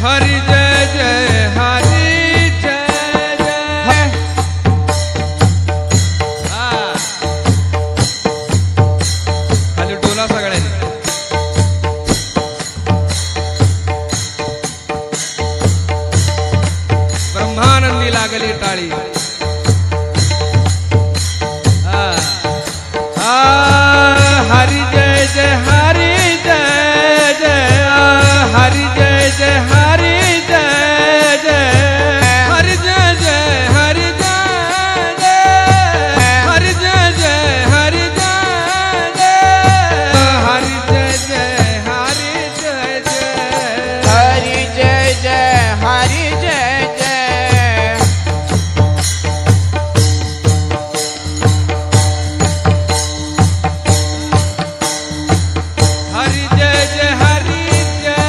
हरि जय जय हरि जय जय। खाली डोला सगळ्यांनी। ब्रह्मानंदी लागली टाळी। हरि जय जय हरि जय जय हरि जय जय हरि जय जय हरि जय जय हरि जय जय हरि जय जय हरि जय जय हरि जय जय हरि जय जय हरि जय जय हरि जय जय। हरि जय जय हरि जय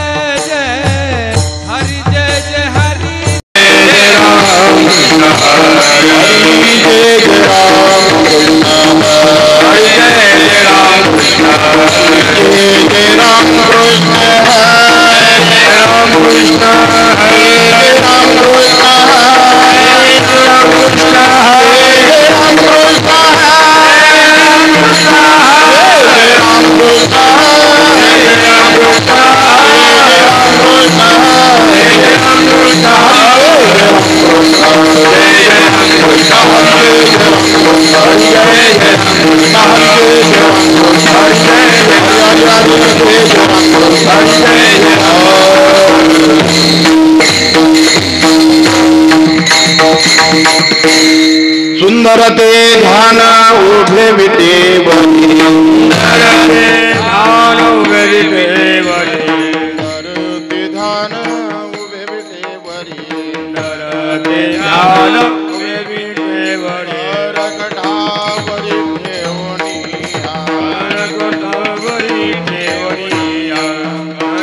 जय हरि जय जय हरि सुंदर ते ध्यान उभे विटेवरी सुंदर ते ध्यान उभे विटेवरी सुंदर ते ध्यान उभे विटेवरी सुंदर ते ध्यान उभे विटेवरी रकटावरी ठेवणीया रकटावरी ठेवणीया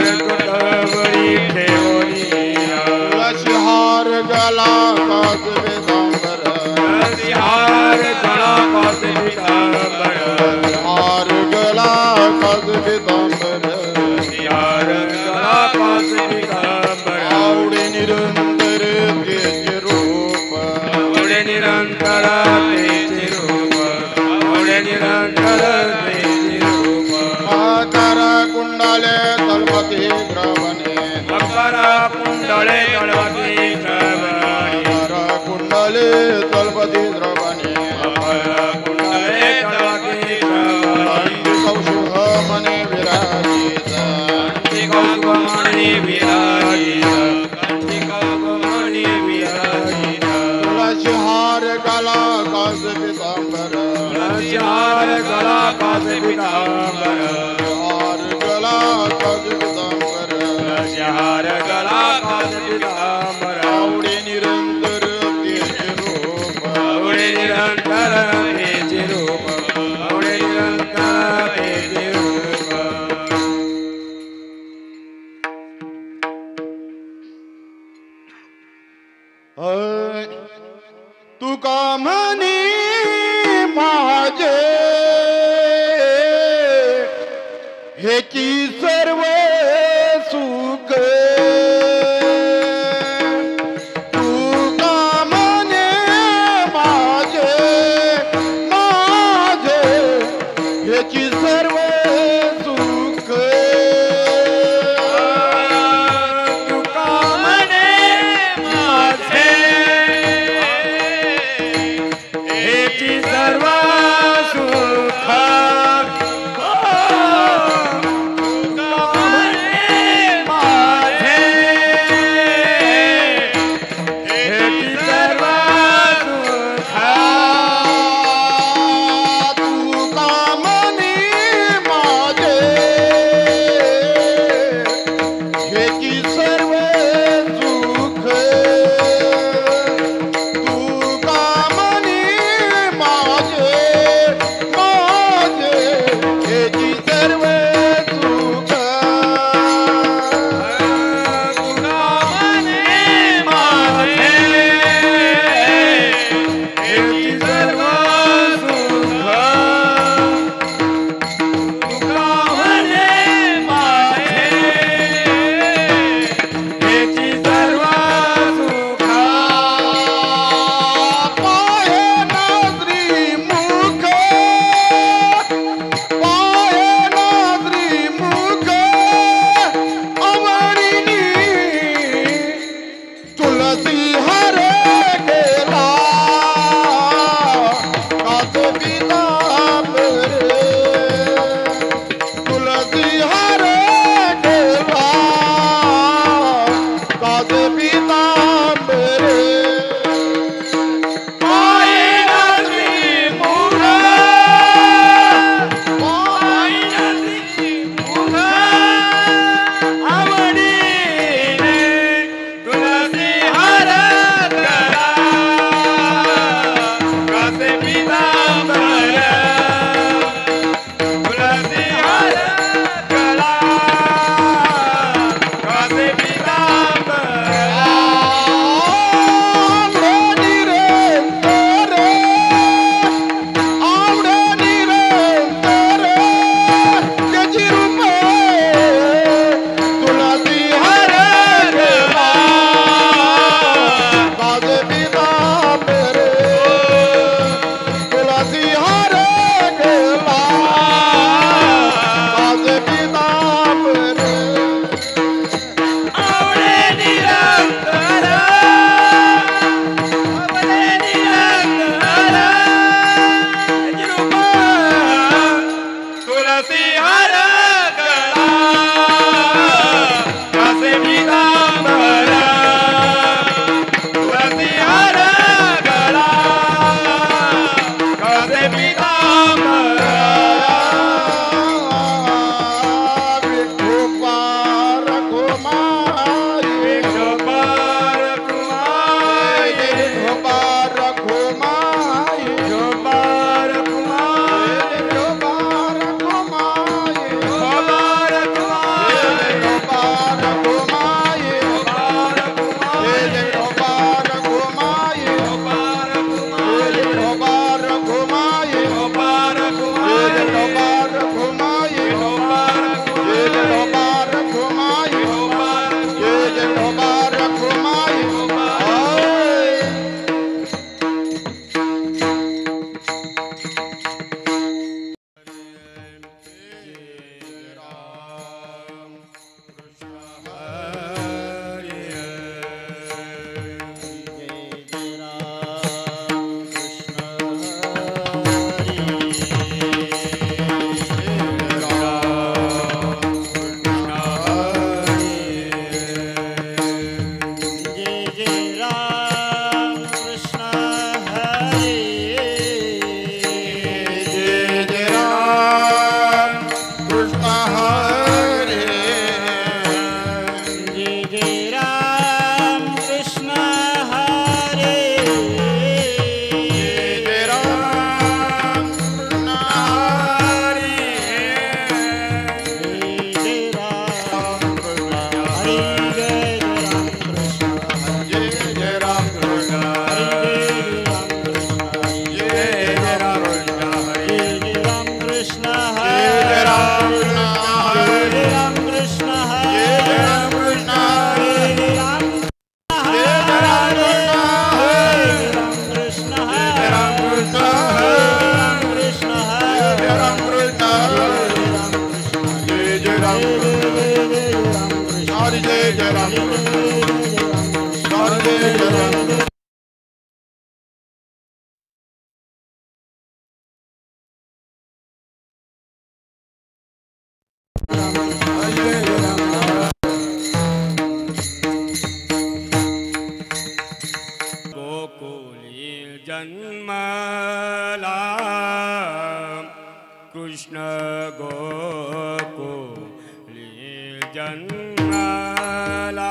रकटावरी ठेवणीया तुळशीहार गला काज वेदांबर हार गला काज पीतांबर हार गला काज पीतांबर हार गला काज पीतांबर आवडे निरंतर तेज रूप आवडे निरंतर तेज रूप आवडे निरंतर तेज रूप मकर कुंडले तलपती द्रवणे मकर कुंडले तलपती द्रवणे मकर कुंडले तलपती द्रवणे कुंडले तलपती द्रवणे कौशुभ मने विराजित कौशुभ मने विराजित कौशुभ मने विराजित तुळशीहार गला काज पीतांबर तुळशीहार गला काज पीतांबर हार गला काज पीतांबर तुळशीहार गला काज पीतांबर आवडे निरंतर तेज रूप आवडे निरंतर तेज रूप आवडे निरंतर तेज रूप तुका म्हणे माझे हेची सर्व सुख तुका म्हणे माझे माझे हेची सर्व सुख तुका म्हणे माझे हेची सर्व सुख तुका माझे पितांबरे जन्मला कृष्ण गोकुली जन्मला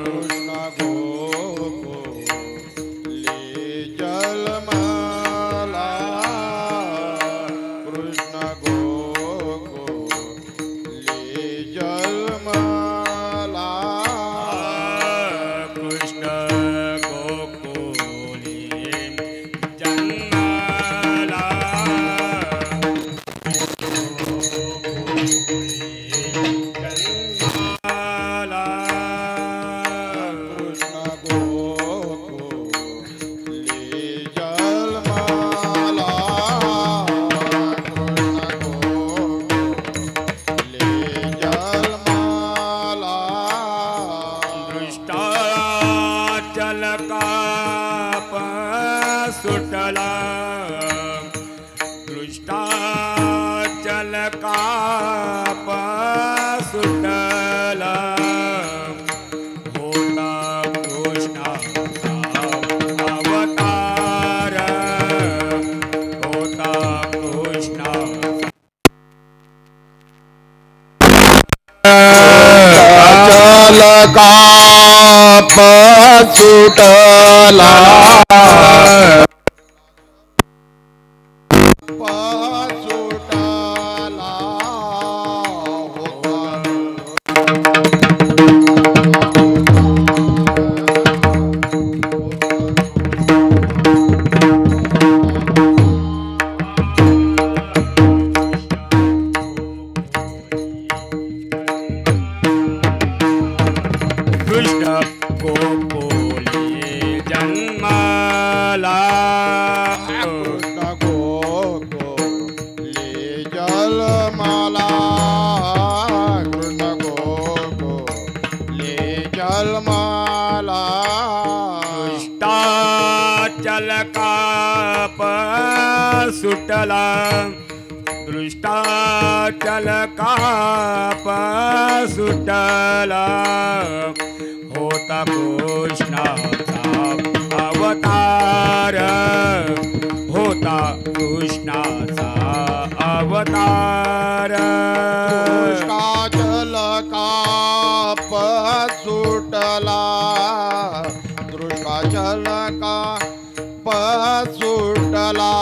कृष्ण गोकुले जन्मला कृष्ण गोकुले जन्मला कृष्ण गोकुली जन्मला सुटला दृष्टाचल काप सुटला काप सुटला सुटला दृष्टाचल काप सुटला होता कृष्णाचा अवतार होता कृष्णाचा अवतार दृष्टाचल काप सुटला दृष्टाचल काप सुटला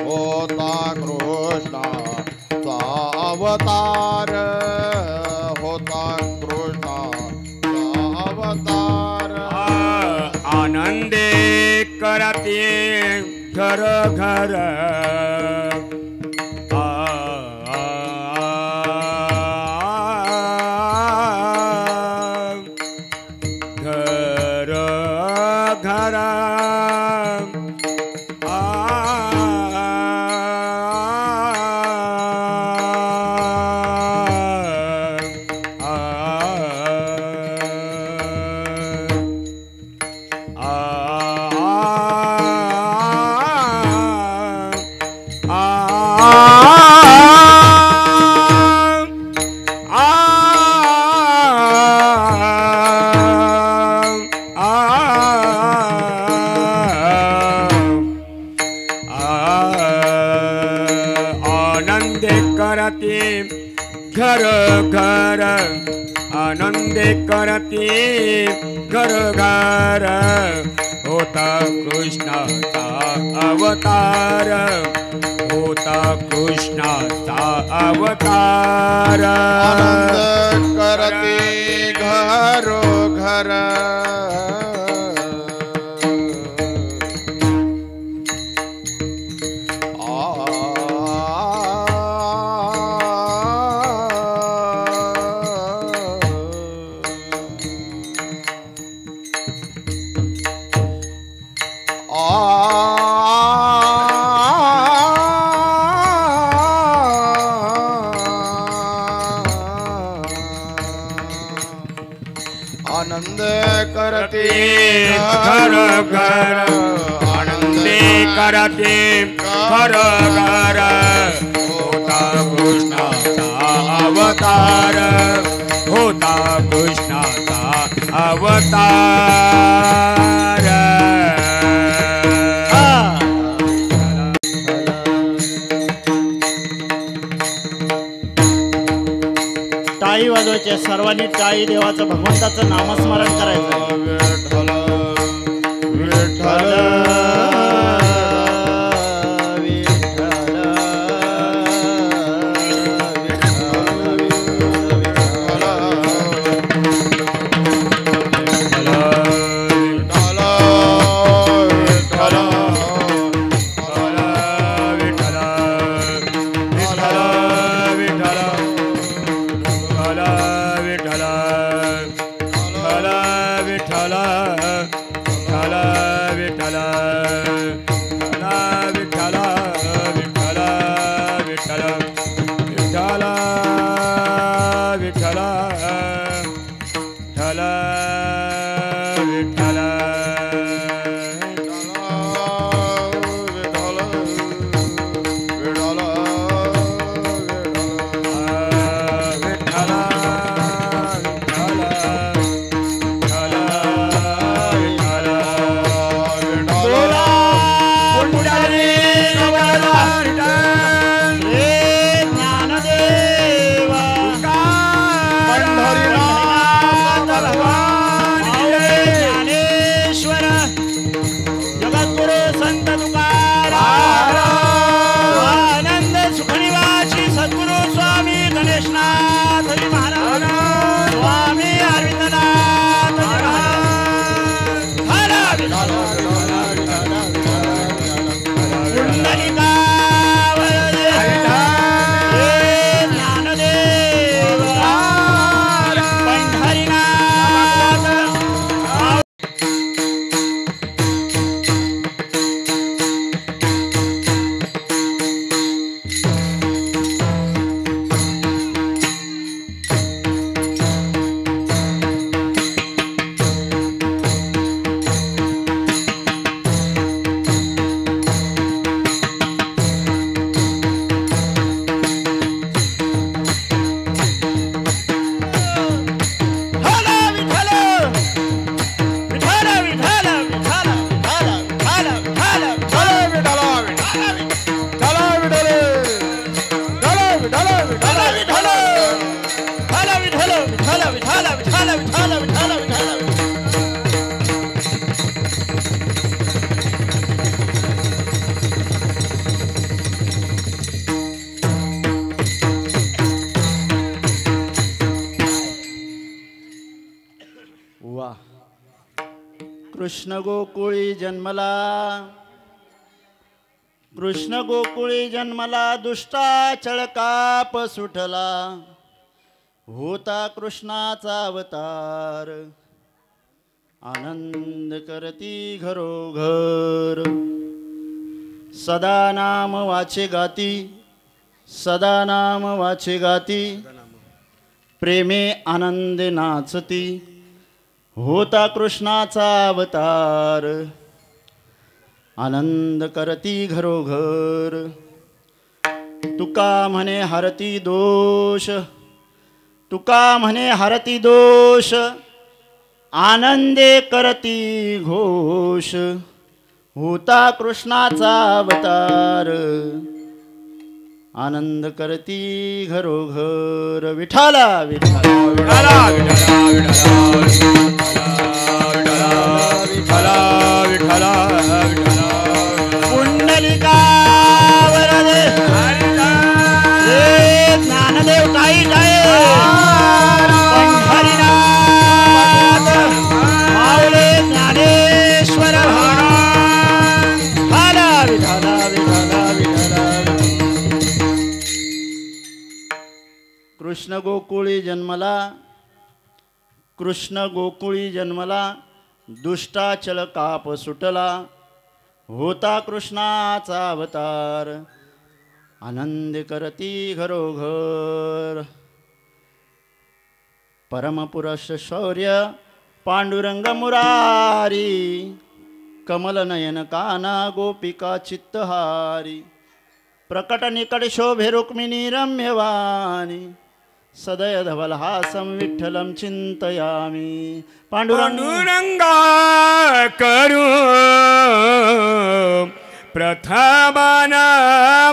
होता कृष्णाचा अवतार होता कृष्णाचा अवतार आनंदे करते घर घर घर घर आनंदे करते घर घर होता कृष्णाचा अवतार होता कृष्णाचा अवतार आनंद करते घर घर आनंद करते घर घर आनंदे करते घर घर होता कृष्णाचा अवतार होता कृष्णाचा अवतार टाळी वाजवायची, सर्वांनी टाळी देवाचं भगवंताचं नामस्मरण करायचं. विठ्ठल विठाल विठाल विठाल विठाल विठाल वा कृष्ण गोकुळी जन्मला कृष्ण गोकुळी जन्मला दुष्टाचळ काप सुटला होता कृष्णाचा अवतार आनंद करती घरोघर सदा नाम वाचे गाती सदा नाम वाचे गाती प्रेमे आनंदे नाचती होता कृष्णाचा अवतार आनंद करती घरोघर तुका म्हणे हरती दोष तुका म्हणे हरती दोष आनंदे करती घोष होता कृष्णाचा अवतार आनंद करती घरोघर विठाला विठाला विठाला विठाला विठाला विठाला पुंडलिका वरदे ज्ञानदेव टाई टाई पंढरीनाथ माऊली ज्ञानेश्वर विठाला विठाला विठाला विठाला कृष्ण गोकुळी जन्मला कृष्ण गोकुळी जन्मला दुष्टाचल काप सुटला होता कृष्णाचा अवतार आनंद करती घरोघर परमपुरुष शौर्य पांडुरंग मुरारी कमल नयन काना गोपिका चित्तहारी प्रकट निकट शोभे रुक्मिणी रम्यवाणी सदय धवलहासं विठ्ठलं चिंतयामि पांडुरंगा करू प्रथमन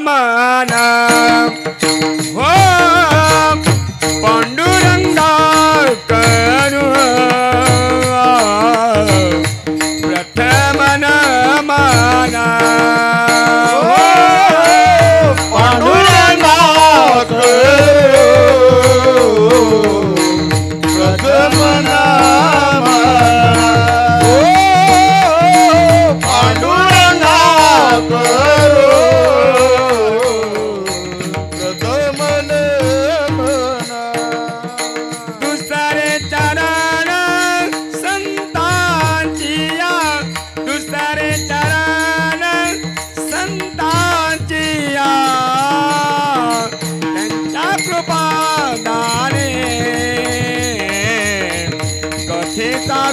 मना हो पांडुरंगा करू प्रथमन मना पांडुरंगा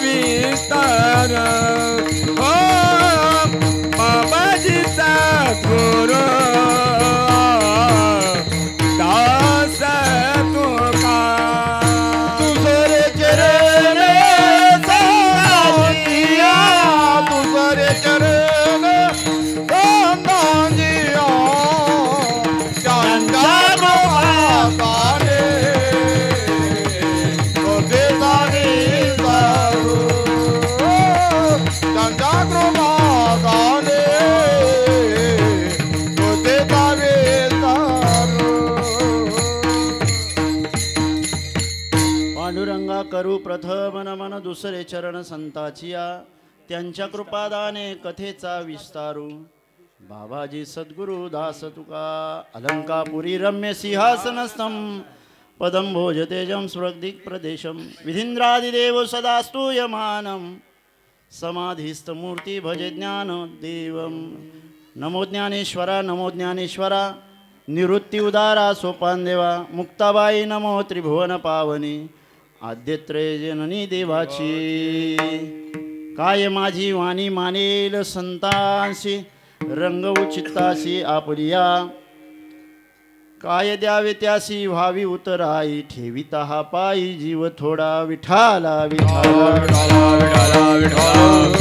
विस्तार हो बाबाजीचा गुरु दास तुका तुझरे चरण संतांजिया तुझरे चरण संतांजिया त्यांच्या कृपाने तुझे सारे सारू त्यांच्या कृपाने तुझे सारे सारू पांडुरंगा करू प्रथम नमन दुसरे चरण संताचिया त्यांच्या कृपादाने कथेचा विस्तारू बाबाजी सद्गुरु दास तुका अलंकापुरी रम्य सिंहासनस्थं पदं भोजतेजं स्वर्गदिक् प्रदेशं विधीन्द्रादिदेव सदा स्तूयमानं समाधिस्थमूर्ति भजे ज्ञानदेवं नमो ज्ञानेश्वरा निवृत्ति उदारा सोपान देवा मुक्ताबाई नमो त्रिभुवन पावनी आद्यत्रय जननी देवाची काय माझी वाणी मानेल संतांशी रंगवू चित्ताशी आपलिया काय द्यावे त्यासी व्हावी उतराई ठेविता हा पायी जीव थोडा विठाला विठाला विठाला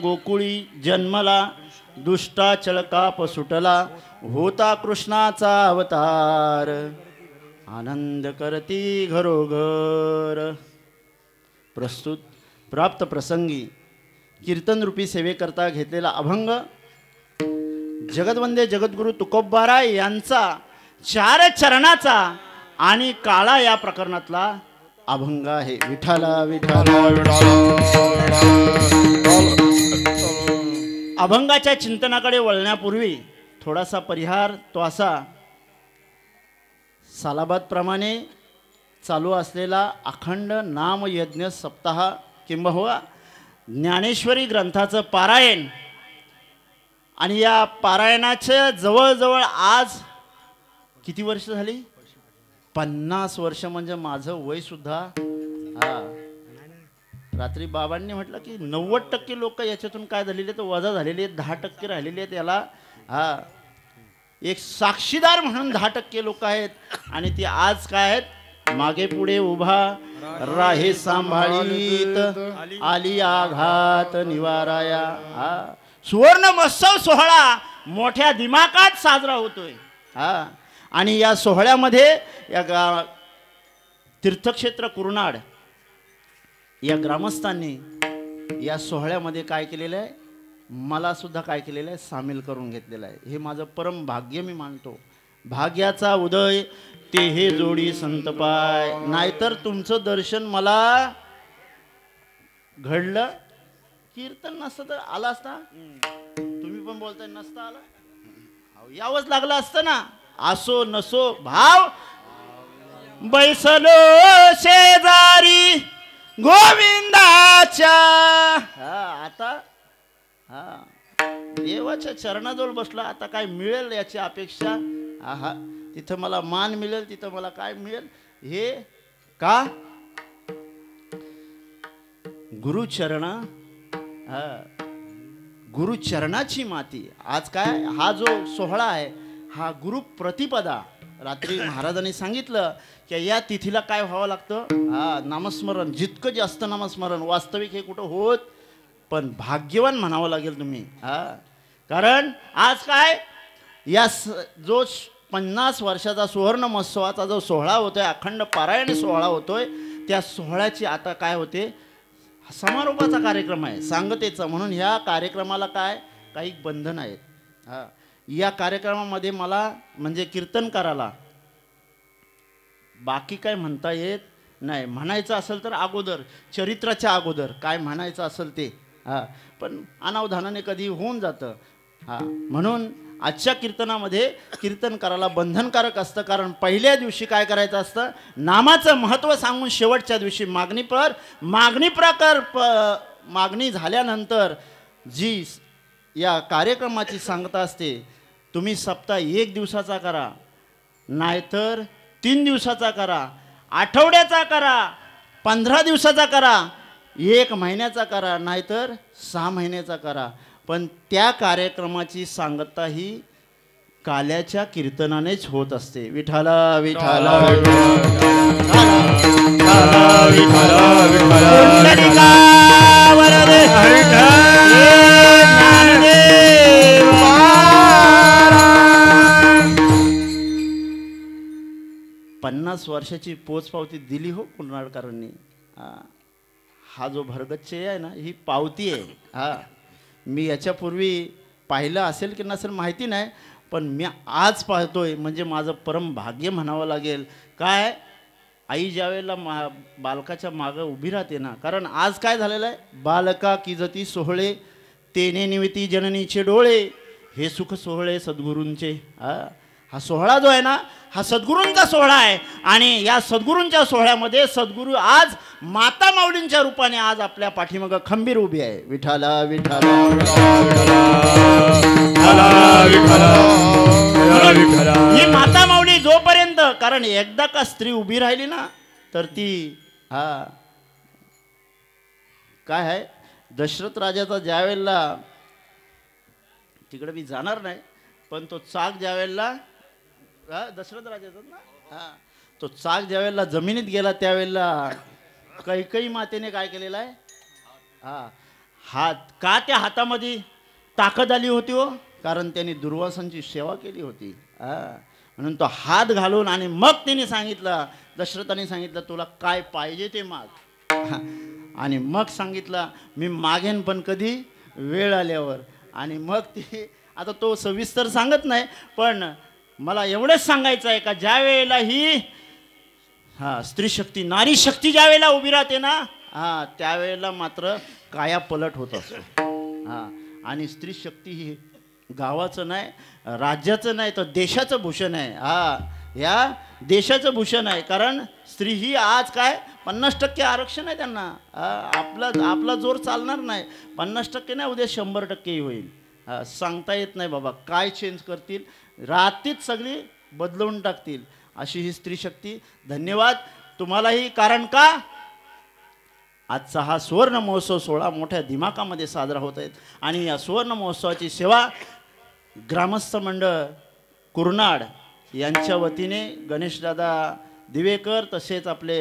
गोकुळी जन्मला, दुष्टा चळकाप सुटला, होता कृष्णाचा अवतार, आनंद करती घरोघर. प्रस्तुत प्राप्त प्रसंगी कीर्तनरूपी सेवेकरता घेतलेला अभंग जगदवंदे जगद्गुरु तुकोबाराय यांचा 4 चरणाचा आणि काळा या प्रकरणातला अभंग आहे. विठाला विठाला. अभंगाच्या चिंतनाकडे वळण्यापूर्वी थोडासा परिहार तो असा, सालाबाद प्रमाणे चालू असलेला अखंड नामयज्ञ सप्ताह किंबहुना ज्ञानेश्वरी ग्रंथाचं पारायण, आणि या पारायणाच्या जवळजवळ आज किती वर्ष झाली? 50 वर्ष. म्हणजे माझं वय सुद्धा रात्री बाबांनी म्हटलं की 90% लोक याच्यातून काय झालेले तर वजा झालेले आहेत, 10% राहिलेले आहेत. याला एक साक्षीदार म्हणून 10% लोक आहेत, आणि ती आज काय आहेत? मागे पुढे उभा राहे सांभाळीत, आली आघात निवाराया. सुवर्ण महोत्सव सोहळा मोठ्या दिमाखात साजरा होतोय. आणि या सोहळ्यामध्ये या तीर्थक्षेत्र कुरनाड या ग्रामस्थांनी या सोहळ्यामध्ये काय केलेलं आहे? मला सुद्धा काय केलेलं आहे? सामील करून घेतलेलं आहे. हे माझं परम भाग्य मी मानतो. भाग्याचा उदय ते हे जोडी संतपाय, नाहीतर तुमचं दर्शन मला घडलं, कीर्तन नसतं तर आला असता. तुम्ही पण बोलताय नसतं आला, यावंच लागलं असतं ना. असो नसो भाव बैसलो शेजारी गोविंदाच्या. आता देवाच्या चरणाजवळ बसलो, आता काय मिळेल याची अपेक्षा. तिथं मला मान मिळेल, तिथं मला काय मिळेल हे का? गुरुचरण, गुरुचरणाची माती. आज काय हा जो सोहळा आहे हा गुरु प्रतिपदा. रात्री महाराजांनी सांगितलं की या तिथीला काय व्हावं लागतं? नामस्मरण. जितकं जास्त नामस्मरण. वास्तविक हे कुठं होत, पण भाग्यवान म्हणावं लागेल तुम्ही. कारण आज काय या जो 50 वर्षाचा सुवर्ण महोत्सवाचा जो सोहळा होतोय, अखंड पारायण सोहळा होतोय, त्या सोहळ्याची आता काय होते? समारोपाचा कार्यक्रम आहे, सांगतेचा. म्हणून ह्या कार्यक्रमाला काय काही बंधन आहेत. या कार्यक्रमामध्ये मला म्हणजे कीर्तनकाराला बाकी काय म्हणता येत नाही. म्हणायचं असेल तर अगोदर चरित्राच्या अगोदर काय म्हणायचं असेल ते, पण अनावधानाने कधी होऊन जातं. म्हणून आजच्या कीर्तनामध्ये कीर्तनकाराला बंधनकारक असतं. कारण पहिल्या दिवशी काय करायचं असतं? नामाचं महत्त्व सांगून शेवटच्या दिवशी मागणी झाल्यानंतर जी या कार्यक्रमाची सांगता असते, तुम्ही सप्ताह 1 दिवसाचा करा, नाहीतर 3 दिवसाचा करा, आठवड्याचा करा, 15 दिवसाचा करा, 1 महिन्याचा करा, नाहीतर 6 महिन्याचा करा. पण त्या कार्यक्रमाची सांगता ही काल्याच्या कीर्तनानेच होत असते. विठाला विठाला पन्नास वर्षाची पोचपावती दिली हो कुर्नाडकरांनी. हा जो भरगच्चे आहे ना, ही पावती आहे. मी याच्यापूर्वी पाहिलं असेल की नसेल माहिती नाही, पण मी आज पाहतोय म्हणजे माझं परम भाग्य म्हणावं लागेल. काय आई ज्यावेळेला बालकाच्या मागं उभी राहते ना, कारण आज काय झालेलं आहे? बालका किजती सोहळे तेने निमिती जननीचे डोळे, हे सुख सोहळे सद्गुरूंचे. हा सोहळा जो आहे ना, हा सद्गुरूंचा सोहळा आहे. आणि या सद्गुरूंच्या सोहळ्यामध्ये सद्गुरू आज माता माऊलींच्या रूपाने आज आपल्या पाठीमागं खंबीर उभी आहे. विठाला विठाला ही माता माऊली जोपर्यंत, कारण एकदा का स्त्री उभी राहिली ना तर ती काय आहे, दशरथ राजाचा ज्यावेळेला, तिकडे मी जाणार नाही, पण तो चाक ज्यावेळेला दशरथ राजाचा ना, तो चाक ज्यावेळेला जमिनीत गेला त्यावेळेला कैकई मातेने काय केलेलं आहे? हात का त्या हातामध्ये ताकद आली होती हो? कारण त्यांनी दुर्वासांची सेवा केली होती. म्हणून तो हात घालून आणि मग त्याने सांगितलं, दशरथाने सांगितलं तुला काय पाहिजे ते माग. आणि मग सांगितलं मी मागेन पण कधी वेळ आल्यावर. आणि मग ते आता तो सविस्तर सांगत नाही, पण मला एवढंच सांगायचं आहे का ज्या वेळेला ही स्त्री शक्ती नारी शक्ती ज्या वेळेला उभी राहते ना, त्यावेळेला मात्र काया पलट होत असतो. आणि स्त्री शक्ती ही गावाचं नाही, राज्याचं नाही, तर देशाचं भूषण आहे. या देशाचं भूषण आहे. कारण स्त्री ही आज काय 50% आरक्षण आहे त्यांना. आपला जोर चालणार नाही. 50% नाही, उद्या 100% होईल. सांगता येत नाही बाबा काय चेंज करतील, रात्रीच सगळी बदलवून टाकतील अशी ही स्त्री शक्ती. धन्यवाद तुम्हालाही. कारण का आजचा हा सुवर्ण महोत्सव सोहळा मोठ्या दिमाखामध्ये साजरा होत आहेत. आणि या सुवर्ण महोत्सवाची सेवा ग्रामस्थ मंडळ कुर्नाड यांच्या वतीने गणेशदादा दिवेकर, तसेच आपले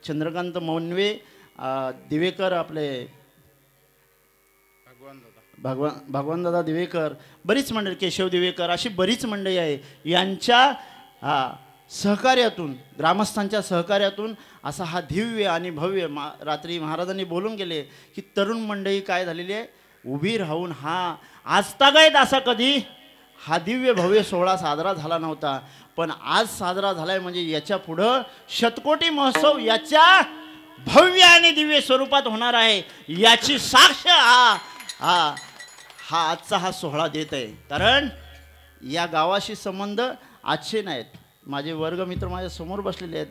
चंद्रकांत मौनवे दिवेकर, आपले भगवानदादा दिवेकर, बरीच मंडळी, केशव दिवेकर, अशी बरीच मंडळी आहे. यांच्या सहकार्यातून, ग्रामस्थांच्या सहकार्यातून असा हा दिव्य आणि भव्य रात्री महाराजांनी बोलून गेले की तरुण मंडळी काय झालेली आहे उभी राहून आजतागायत असा कधी हा दिव्य भव्य सोहळा साजरा झाला नव्हता. पण आज साजरा झालाय म्हणजे याच्या पुढं शतकोटी महोत्सव याच्या भव्य आणि दिव्य स्वरूपात होणार आहे याची साक्ष हा आजचा हा सोहळा देत आहे. कारण या गावाशी संबंध आजचे नाहीत. माझे वर्गमित्र माझ्या समोर बसलेले आहेत,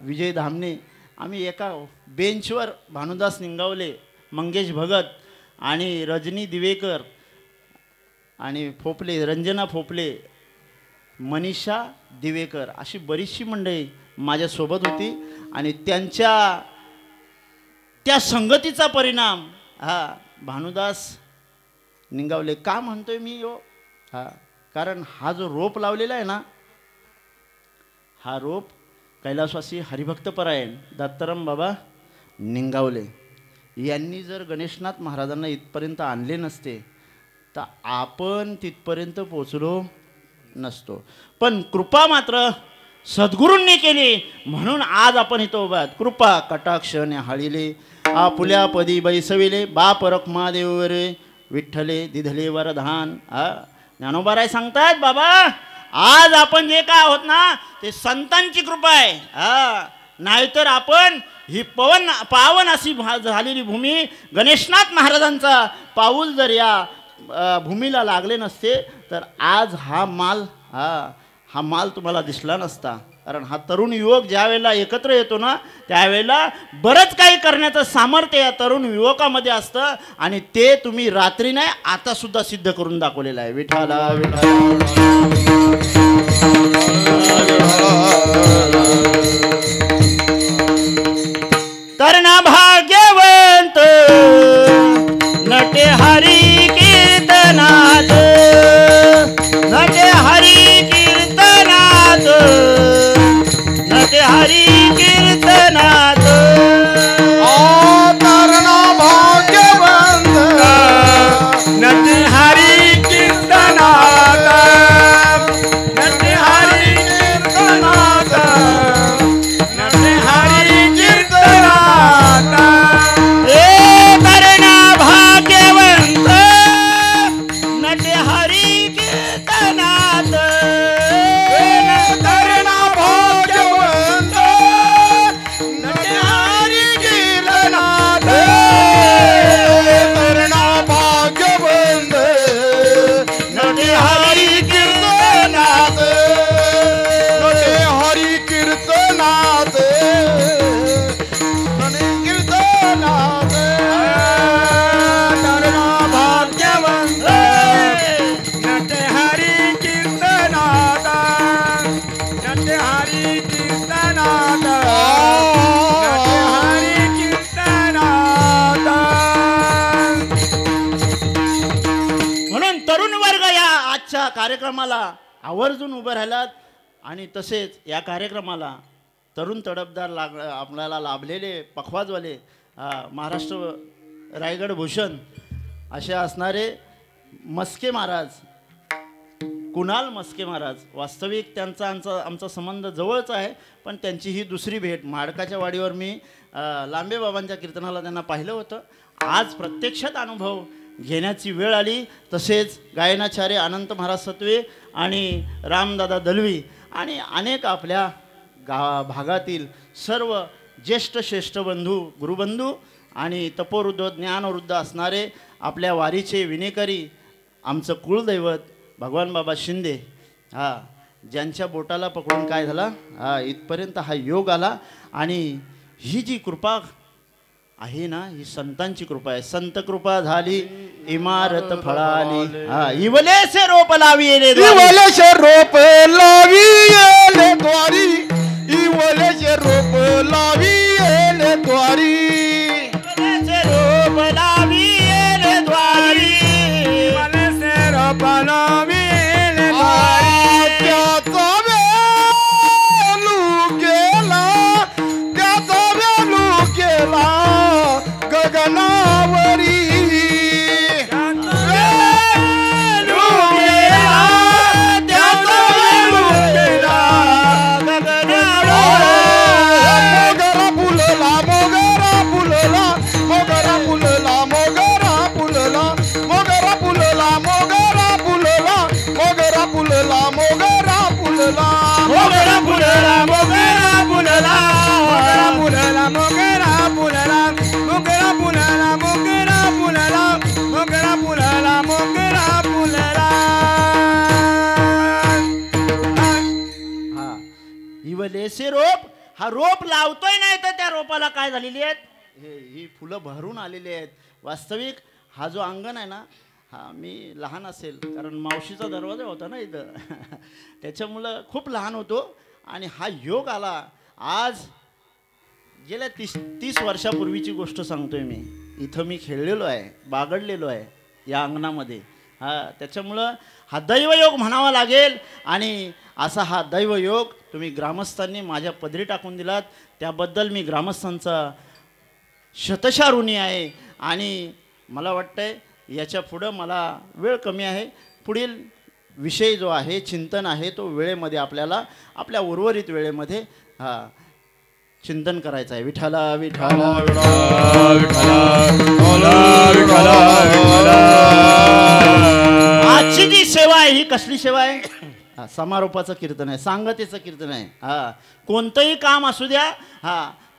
विजय धामणे. आम्ही एका बेंचवर भानुदास निंगावले, मंगेश भगत आणि रजनी दिवेकर आणि फोपले, रंजना फोपले, मनीषा दिवेकर, अशी बरीचशी मंडळी माझ्यासोबत होती. आणि त्या संगतीचा परिणाम भानुदास निंगावले का म्हणतोय मी हो, कारण हा जो रोप लावलेला आहे ना, हा रोप कैलासवासी हरिभक्तपरायण दत्ताराम बाबा निंगावले यांनी जर गणेशनाथ महाराजांना इथपर्यंत आणले नसते तर आपण तिथपर्यंत पोचलो नसतो. पण कृपा मात्र सद्गुरूंनी केली म्हणून आज आपण इथं उभा आहोत. कृपा कटाक्ष हाळिले आपुल्या पदी बैसविले, बाप रखमा देवरे विठ्ठले दिधले वरधान. ज्ञानोबाराय सांगतायत बाबा आज आपण जे काय आहोत ना ते संतांची कृपा आहे. नाहीतर आपण ही पावन अशी झालेली भूमी गणेशनाथ महाराजांचा पाऊल जर या भूमीला लागले नसते तर आज हा माल तुम्हाला दिसला नसता. कारण हा तरुण युवक ज्या वेळेला एकत्र येतो ना त्यावेळेला बरंच काही करण्याचं सामर्थ्य या तरुण युवकामध्ये असतं. आणि ते तुम्ही रात्री नाही आता सुद्धा सिद्ध करून दाखवलेलं आहे. विठाला तरणा भाग्यवंत नटे हरी कीर्तनात, नटे हरी कीर्तनात, नटे हरी कीर्तनात. तरणा भाग्यवंत नटे हरी कीर्तनात, नटे हरी कीर्तनात, नटे हरी कीर्तनात. तरणा भाग्यवंत नटे हरी कीर्तनात, तरणा भाग्यवंत नटे हरी कीर्तनात, तरणा भाग्यवंत नटे हरी कीर्तनात, नटे हरी कीर्तनात, नटे कीर्तनात. तरणा भाग्यवंत नटे हरी कीर्तनात, नटे हरी कीर्तनात, नटे हरी कीर्तनात. म्हणून तरुण वर्ग या आजच्या कार्यक्रमाला आवर्जून उभं राहिलात. आणि तसेच या कार्यक्रमाला तरुण तडफदार आपल्याला लाभलेले पखवाजवाले महाराष्ट्र रायगड भूषण असे असणारे मस्के महाराज, कुणाल मस्के महाराज. वास्तविक त्यांचा आमचा संबंध जवळच आहे, पण त्यांची ही दुसरी भेट. माडकाच्या वाडीवर मी लांबे बाबांच्या कीर्तनाला त्यांना पाहिलं होतं. आज प्रत्यक्षात अनुभव घेण्याची वेळ आली. तसेच गायनाचार्य अनंत महाराज सत्वे आणि रामदादा दलवी आणि अनेक आपल्या भागातील सर्व ज्येष्ठ श्रेष्ठ बंधू, गुरुबंधू आणि तपोवृद्ध ज्ञानवृद्ध असणारे आपल्या वारीचे विनेकरी, आमचं कुळदैवत भगवान बाबा शिंदे, ज्यांच्या बोटाला पकडून काय झाला, इथपर्यंत हा योग आला. आणि ही जी कृपा आहे ना, ही संतांची कृपा आहे. संत कृपा झाली इमारत फळाली. इवलेसे रोप लावी येले इवलेसे रोप लावी येले द्वारी, इवलेसे रोप लावी येले द्वारी, इवलेसे रोप लावी येले द्वारी, इवलेसे रोप लावी येले द्वारी. त्याचा वेलू गेला, त्याचा वेलू गेला गगनावरी. इवलेसे रोप, हा रोप लावतोय नाही तर त्या रोपाला काय झालेली आहेत, ही फुलं भरून आलेली आहेत. वास्तविक हा जो अंगण आहे ना, हा मी लहान असेल कारण मावशीचा दरवाजा होता ना इथं त्याच्यामुळं खूप लहान होतो. आणि हा योग आला आज. गेल्या 30 वर्षापूर्वीची गोष्ट सांगतोय मी. इथं मी खेळलेलो आहे, बागडलेलो आहे या अंगणामध्ये. त्याच्यामुळं हा दैवयोग म्हणावा लागेल. आणि असा हा दैवयोग तुम्ही ग्रामस्थांनी माझ्या पदरी टाकून दिलात, त्याबद्दल मी ग्रामस्थांचा शतशः ऋणी आहे. आणि मला वाटतंय याच्या पुढं मला वेळ कमी आहे. पुढील विषय जो आहे, चिंतन आहे, तो वेळेमध्ये आपल्याला आपल्या उर्वरित वेळेमध्ये चिंतन करायचं आहे. विठ्ठला विठ्ठला आजची जी सेवा आहे ही कसली सेवा आहे, समारोपाचं कीर्तन आहे, सांगतेचं कीर्तन आहे. कोणतंही काम असू द्या,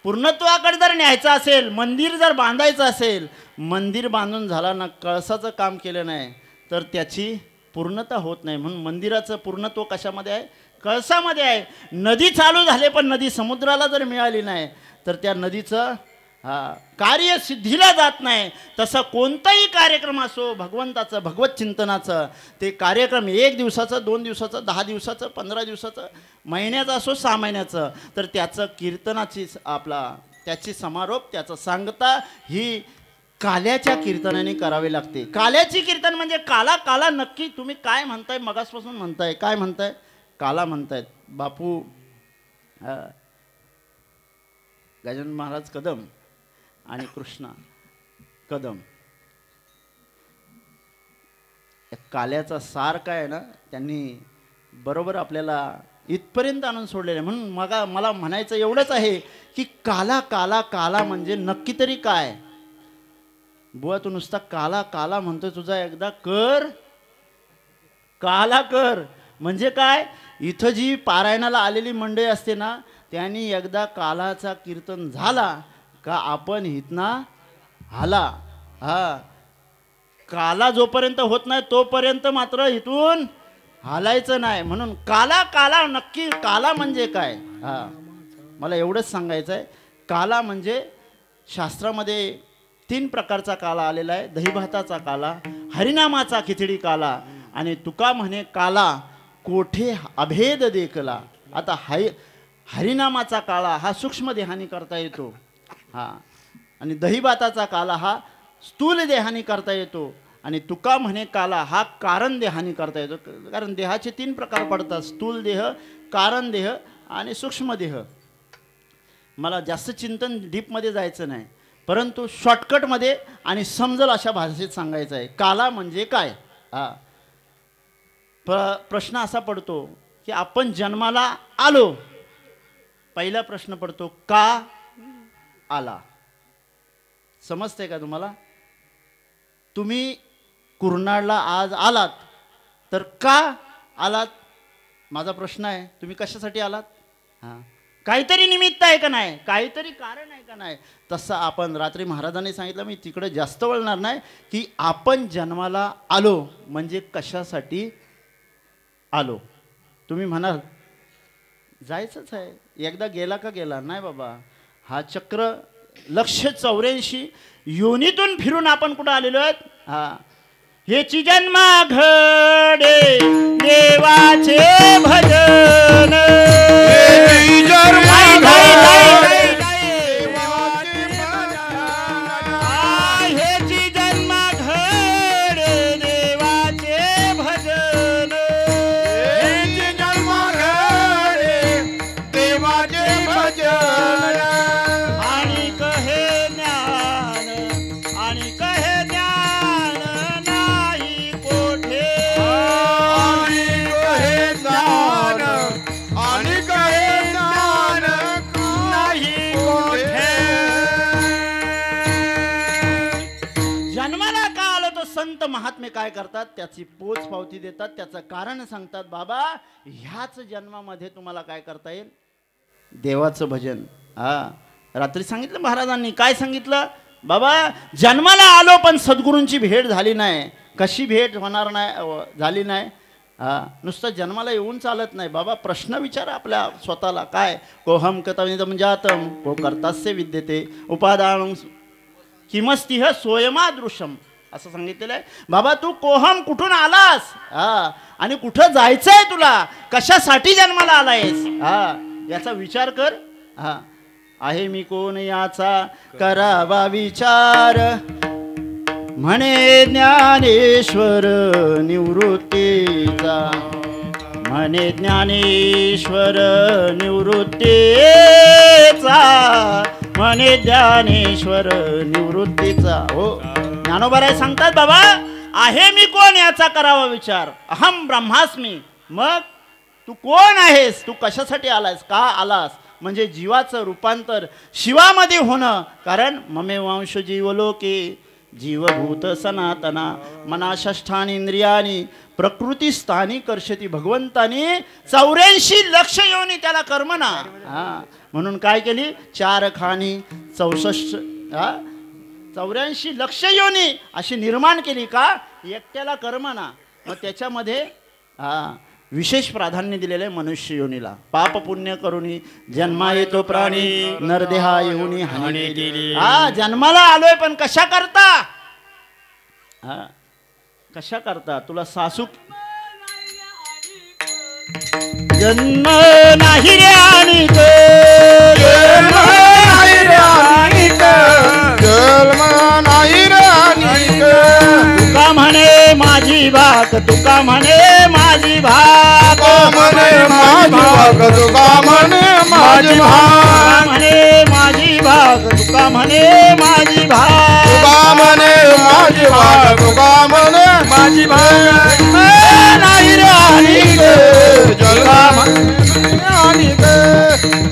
पूर्णत्वाकडे जर न्यायचं असेल, मंदिर जर बांधायचं असेल, मंदिर बांधून झाला ना, कळसाचं काम केलं नाही तर त्याची पूर्णता होत नाही. म्हणून मंदिराचं पूर्णत्व कशामध्ये आहे, कळसामध्ये आहे. नदी चालू झाले पण नदी समुद्राला जर मिळाली नाही तर त्या नदीचं कार्य सिद्धीला जात नाही. तसं कोणताही कार्यक्रम असो भगवंताचं, भगवत चिंतनाचं, ते कार्यक्रम 1 दिवसाचं, 2 दिवसाचं, 10 दिवसाचं, 15 दिवसाचं, महिन्याचं असो, 6 महिन्याचं, तर त्याचं कीर्तनाची त्याची समारोप, त्याचं सांगता ही काल्याच्या कीर्तनाने करावी लागते. काल्याची कीर्तन म्हणजे काला नक्की तुम्ही काय म्हणताय, मगासपासून म्हणताय, काय म्हणताय, काला म्हणतायत. बापू गजानन महाराज कदम आणि कृष्णा कदम, काल्याचा सार काय आहे ना, त्यांनी बरोबर आपल्याला इथपर्यंत आणून सोडलेलं आहे. म्हणून मला म्हणायचं एवढंच आहे की काला म्हणजे नक्की तरी काय. बुवा तू नुसता काला म्हणतोय, तुझा एकदा काला कर म्हणजे काय. इथं जी पारायणाला आलेली मंडळी असते ना, त्यांनी एकदा कालाचा कीर्तन झाला का आपण इथना हाला. काला जोपर्यंत होत नाही तोपर्यंत मात्र इथून हालायचं नाही. म्हणून काला नक्की काला म्हणजे काय, मला एवढंच सांगायचं आहे. काला म्हणजे शास्त्रामध्ये 3 प्रकारचा काला आलेला आहे. दहीभाताचा काला, हरिनामाचा खिचडी काला आणि तुका म्हणे काला कोठे अभेद देखला. आता हरिनामाचा काळा हा सूक्ष्म देहानी करता येतो, आणि दहीभाताचा काला हा स्थूल देहानी करता येतो, आणि तुका म्हणे काला हा कारण देहानी करता येतो. कारण देहाचे 3 प्रकार पडतात, स्थूल देह, कारण देह आणि सूक्ष्म देह. मला जास्त चिंतन डीपमध्ये जायचं नाही, परंतु शॉर्टकटमध्ये आणि समजल अशा भाषेत सांगायचं आहे. काला म्हणजे काय? प्रश्न असा पडतो की आपण जन्माला आलो, पहिला प्रश्न पडतो का आला. समजते का तुम्हाला? तुम्ही कुर्नाडला आज आलात तर का आलात? माझा प्रश्न आहे, तुम्ही कशासाठी आलात? काहीतरी निमित्त आहे का नाही? काहीतरी कारण आहे का नाही? तसं आपण रात्री महाराजांनी सांगितलं, मी तिकडे जास्त वळणार नाही, की आपण जन्माला आलो म्हणजे कशासाठी आलो. तुम्ही म्हणाल जायचंच आहे, एकदा गेला का गेला? नाही बाबा, हा चक्र 184 योनीतून फिरून आपण कुठं आलेलो आहेत? हेची जन्मा घडे देवाचे भजन, हेची जन्मा घडे देवाचे भजन, हेची जन्मा घडे देवाचे भजन, आणि कहे ज्ञान, आणि कहे ज्ञान नाही कोठे, आणि कहे ज्ञान, आणि कहे ज्ञान नाही कोठे. जन्माला का आलो तो संत महात्मे काय करतात? त्याची पोच पावती देतात, त्याचं कारण सांगतात. बाबा, ह्याच जन्मामध्ये तुम्हाला काय करता येईल? देवाचं भजन. रात्री सांगितलं महाराजांनी, काय सांगितलं? बाबा, जन्माला आलो पण सद्गुरूंची भेट झाली नाही. कशी भेट होणार नाही? झाली नाही. नुसतं जन्माला येऊन चालत नाही बाबा. प्रश्न विचारा आपल्या स्वतःला. काय? कोहम कथमिदं जातम को कर्तस्य विद्यते उपादानं किमस्तिह स्वयमादृशम, असं सांगितलेलं आहे. बाबा, तू कोहम कुठून आलास? आणि कुठं जायचंय तुला? कशासाठी जन्माला आलायस? याचा विचार कर. आहे मी कोण याचा करावा विचार, म्हणे ज्ञानेश्वर निवृत्तीचा, म्हणे ज्ञानेश्वर निवृत्तीचा, म्हणे ज्ञानेश्वर निवृत्तीचा. हो, ज्ञानोबा सांगतात, बाबा, आहे मी कोण याचा करावा विचार. अहम ब्रह्मास्मी. मग तू कोण आहेस? तू कशासाठी आलास? का आलास? म्हणजे जीवाचं रूपांतर शिवामध्ये होणं. कारण ममे वंश जीवलोके जीवभूत सनातना मना षष्ठानी इंद्रियानी प्रकृती स्थानी कर्षती. भगवंतानी 84 लक्ष योनी त्याला कर्मना. म्हणून काय केली? 4 खानी 84 लक्ष योनी अशी निर्माण केली. का? एकट्याला कर्मना. मग त्याच्यामध्ये विशेष प्राधान्य दिलेलं आहे मनुष्य योनीला. पाप पुण्य करूनी जन्मा येतो प्राणी, नरदेहा येऊनी हानी केली. जन्माला आलोय पण कशा करता? कशा करता? तुला सासू जन्म नाही रे आणि जन्म नाही रे आणि जन्म नाही रे आणि तुका म्हणे माझी भाक, तुका म्हणे माझी भाक, म्हणे माझी भाक, तुका म्हणे माझी भाक, म्हणे माझी भाक, तुका म्हणे माझी भाक, तुका म्हणे माझी भाक, तुका म्हणे माझी भाक. नाही रे आणि जन्म आणि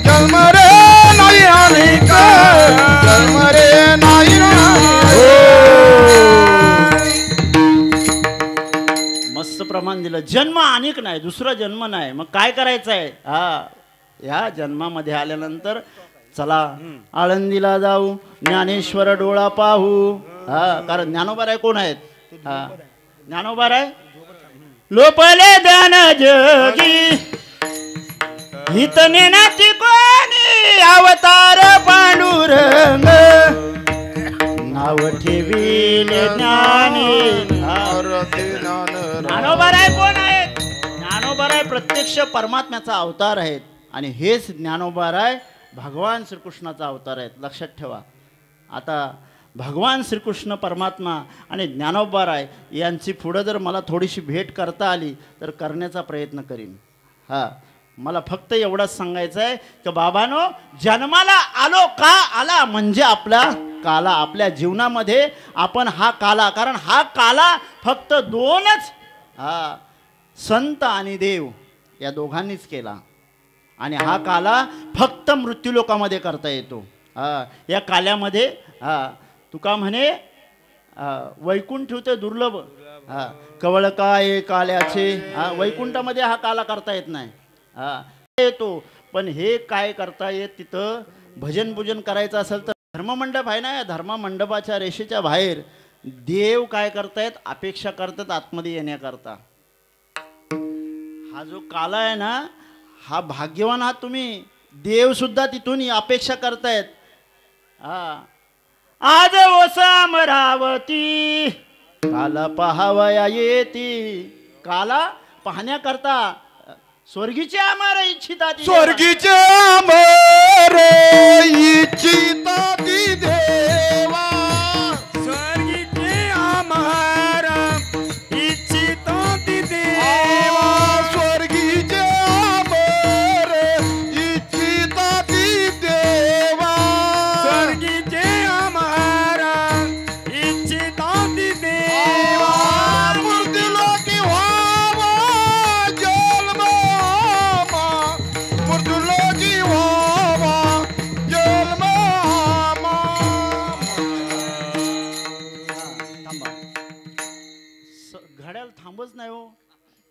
जन्म रे नाही आणि जन्म रे नाही. मस्त प्रमाण दिलं. जन्म अनेक नाही, दुसरा जन्म नाही. मग काय करायचं आहे? या जन्मामध्ये आल्यानंतर चला आळंदीला जाऊ, ज्ञानेश्वर डोळा पाहू. कारण ज्ञानोबा कोण आहेत? ज्ञानोबा लोपले ध्यान जगी हित नेण्याची कोणी, अवतार पांडुरंग नाव ठेविले ज्ञानी. ज्ञानोबा कोण आहेत? ज्ञानोबा प्रत्यक्ष परमात्म्याचा अवतार आहेत. आणि हेच ज्ञानोबा भगवान श्रीकृष्णाचा अवतार आहेत. लक्षात ठेवा. आता भगवान श्रीकृष्ण परमात्मा आणि ज्ञानोबा यांची पुढं जर मला थोडीशी भेट करता आली तर करण्याचा प्रयत्न करीन. मला फक्त एवढंच सांगायचं आहे की बाबांनो, जन्माला आलो का आला म्हणजे आपला काला आपल्या जीवनामध्ये आपण हा काला, कारण हा काला फक्त दोनच संत आणि देव या दोघांनीच केला आणि हा काला फक्त मृत्यूलोकामध्ये करता येतो. या काल्यामध्ये तुका म्हणे वैकुंठ ठेवते दुर्लभ, कवळ काय काल्याचे. वैकुंठामध्ये हा काला करता येत नाही, येतो. पण हे काय करता येत, तिथं भजन पूजन करायचं असेल तर धर्ममंडप आहे ना, या धर्ममंडपाच्या रेषेच्या बाहेर देव काय करतायत, अपेक्षा करतात आतमध्ये येण्याकरता. हा जो काला आहे ना, हा भाग्यवान आहात तुम्ही. देव सुद्धा तिथून अपेक्षा करतायत. आज ओसा अमरावती काला पाहावया येती. काला पाहण्याकरता स्वर्गीचे अमर इच्छिता, स्वर्गीचे अमर इच्छिता ती देवा. स्वर्गीचे अमर इच्छितो ती देवा. स्वर्गीचे अमर इच्छिता ती देवा. स्वर्गीचे अमर इच्छितो ती देवा. मृत्यूलोकी व्हावा जन्म, मृत्यूलोकी व्हावा जन्म. घड्याळ थांबच नाही हो.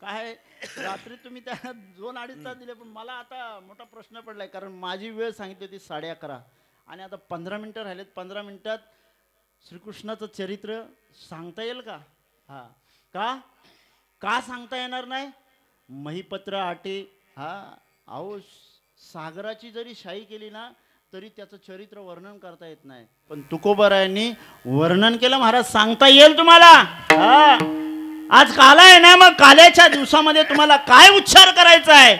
काय रात्री तुम्ही त्या 2-2.5 तास दिले, पण मला आता मोठा प्रश्न पडलाय, कारण माझी वेळ सांगितली होती 11:30 आणि आता 15 मिनिटं राहिलेत. 15 मिनिटात श्रीकृष्णाचं चरित्र सांगता येईल का? का सांगता येणार नाही? महिपत्र आटे. अहो सागराची जरी शाही केली ना तरी त्याचं चरित्र वर्णन करता येत नाही, पण तुकोबारायांनी वर्णन केलं. महाराज सांगता येईल तुम्हाला. आज काला आहे ना, मग काल्याच्या दिवसामध्ये तुम्हाला काय उच्चार करायचा आहे,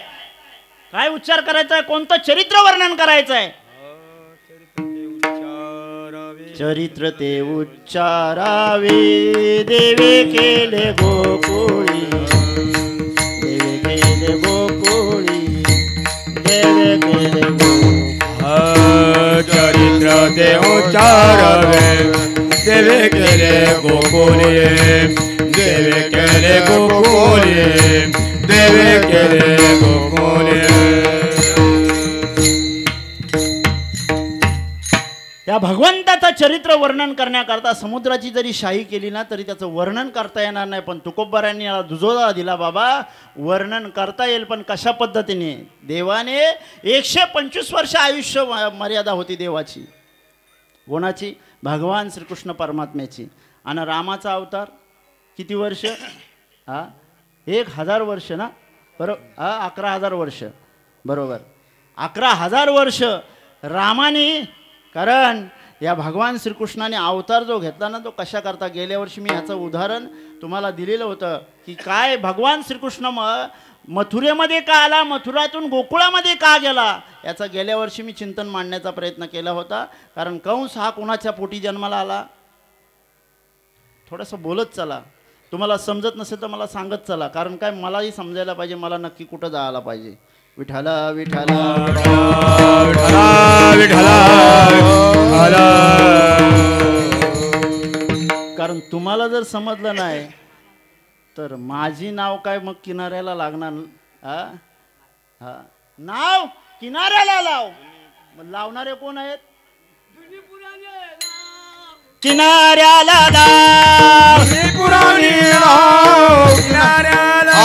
काय उच्चार करायचा आहे, कोणतं चरित्र वर्णन करायचं आहे? चरित्र ते उच्चारावे देवे केले गोकुळी, देवे केले गोकुळी, देवे केले चरित्र ते उच्चारावे देवे केले गोकुळे, देवे केले गोकुळे, देवे केले गोकुळे. या भगवंताचं चरित्र वर्णन करण्याकरता समुद्राची जरी शाही केली ना तरी त्याचं वर्णन करता येणार नाही, पण तुकोबारायांनी याला दुजोरा दिला. बाबा वर्णन करता येईल, पण कशा पद्धतीने? देवाने 125 वर्ष आयुष्य मर्यादा होती देवाची. कोणाची? भगवान श्रीकृष्ण परमात्म्याची. आणि रामाचा अवतार किती वर्ष? 1000 वर्ष ना, बरोबर. 11,000 वर्ष, बरोबर. 11,000 वर्ष रामाने, कारण या भगवान श्रीकृष्णाने अवतार जो घेतला ना तो कशा करता. गेल्या वर्षी मी ह्याचं उदाहरण तुम्हाला दिलेलं होतं की काय भगवान श्रीकृष्ण मथुरेमध्ये का आला, मथुरातून गोकुळामध्ये का गेला, याचा गेल्या वर्षी मी चिंतन मांडण्याचा प्रयत्न केला होता. कारण कंस हा कोणाच्या पोटी जन्माला आला? थोडंसं बोलत चला, तुम्हाला समजत नसेल तर मला सांगत चला, कारण काय मलाही समजायला पाहिजे मला नक्की कुठं जायला पाहिजे. विठाला विठाला विठाला विठाला. कारण तुम्हाला जर समजलं नाही तर माझी नाव काय मग किनाऱ्याला लागणार. नाव किनाऱ्याला लाव. मग लावणारे कोण आहेत? किनाऱ्याला लाव. पुराणी नाव किनाऱ्याला,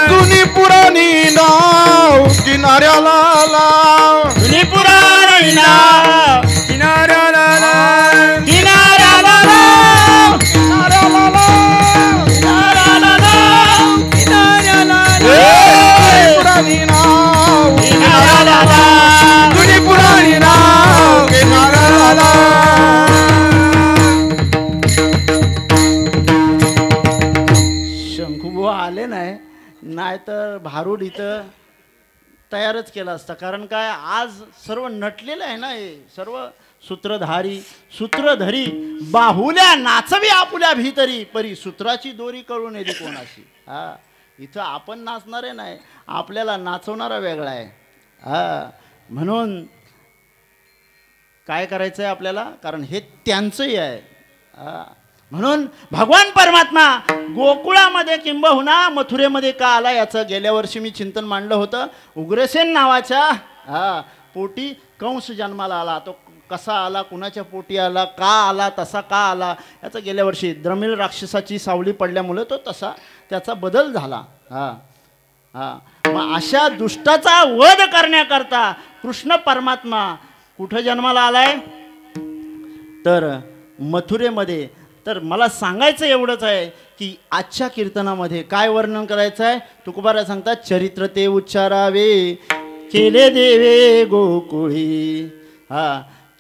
जुनी पुराणी नाव किनाऱ्याला लाव. जुनी पुराणी नाव किनाऱ्याला किनाऱ्याला लाव. किनाऱ्याला लाव. किनाऱ्याला लाव. किनाऱ्याला पुराणी नाव किनाऱ्याला लाव. जुनी पुराणी नाव किनाऱ्याला लाव. शंभूबुवा आले नाही तर भारूड इथं तयारच केला असता. कारण काय आज सर्व नटलेलं आहे ना, हे सर्व सूत्रधरी बाहुल्या नाचवी आपुल्या भीतरी परी सूत्राची दोरी करून येते कोणाशी. इथं आपण नाचणारे नाही, आपल्याला नाचवणारा वेगळा आहे. म्हणून काय करायचं आहे आपल्याला, कारण हे त्यांचंही आहे. म्हणून भगवान परमात्मा गोकुळामध्ये किंबहुना मथुरेमध्ये का आला याचं गेल्या वर्षी मी चिंतन मांडलं होतं. उग्रसेन नावाच्या पोटी कंस जन्माला आला. तो कसा आला, कुणाच्या पोटी आला, का आला, तसा का आला, याचं गेल्या वर्षी द्रमिळ राक्षसाची सावली पडल्यामुळे तो तसा त्याचा बदल झाला. मग अशा दुष्टाचा वध करण्याकरता कृष्ण परमात्मा कुठं जन्माला आलाय, तर मथुरेमध्ये. तर मला सांगायचं एवढंच आहे की आजच्या कीर्तनामध्ये काय वर्णन करायचं आहे. तुकोबारा सांगतात, चरित्र ते उच्चारावे केले देवे गोकुळी.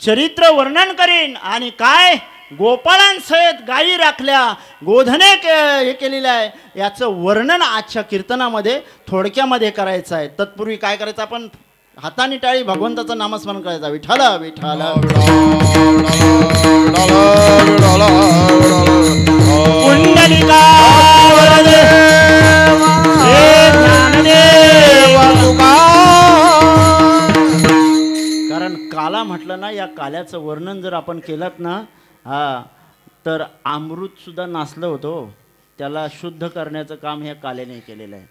चरित्र वर्णन करीन आणि काय गोपाळांसहित गायी राखल्या, गोधने हे केलेलं आहे, याचं वर्णन आजच्या कीर्तनामध्ये थोडक्यामध्ये करायचं आहे. तत्पूर्वी काय करायचं, आपण हाताने टाळी भगवंताचं नामस्मरण करायचं. विठ्ठल विठ्ठल पुंडलिका कारण काला म्हटलं ना, या काल्याचं वर्णन जर आपण केलं ना, तर अमृत सुद्धा नासलं होतं. त्याला शुद्ध करण्याचं काम ह्या काल्याने केलेलं आहे.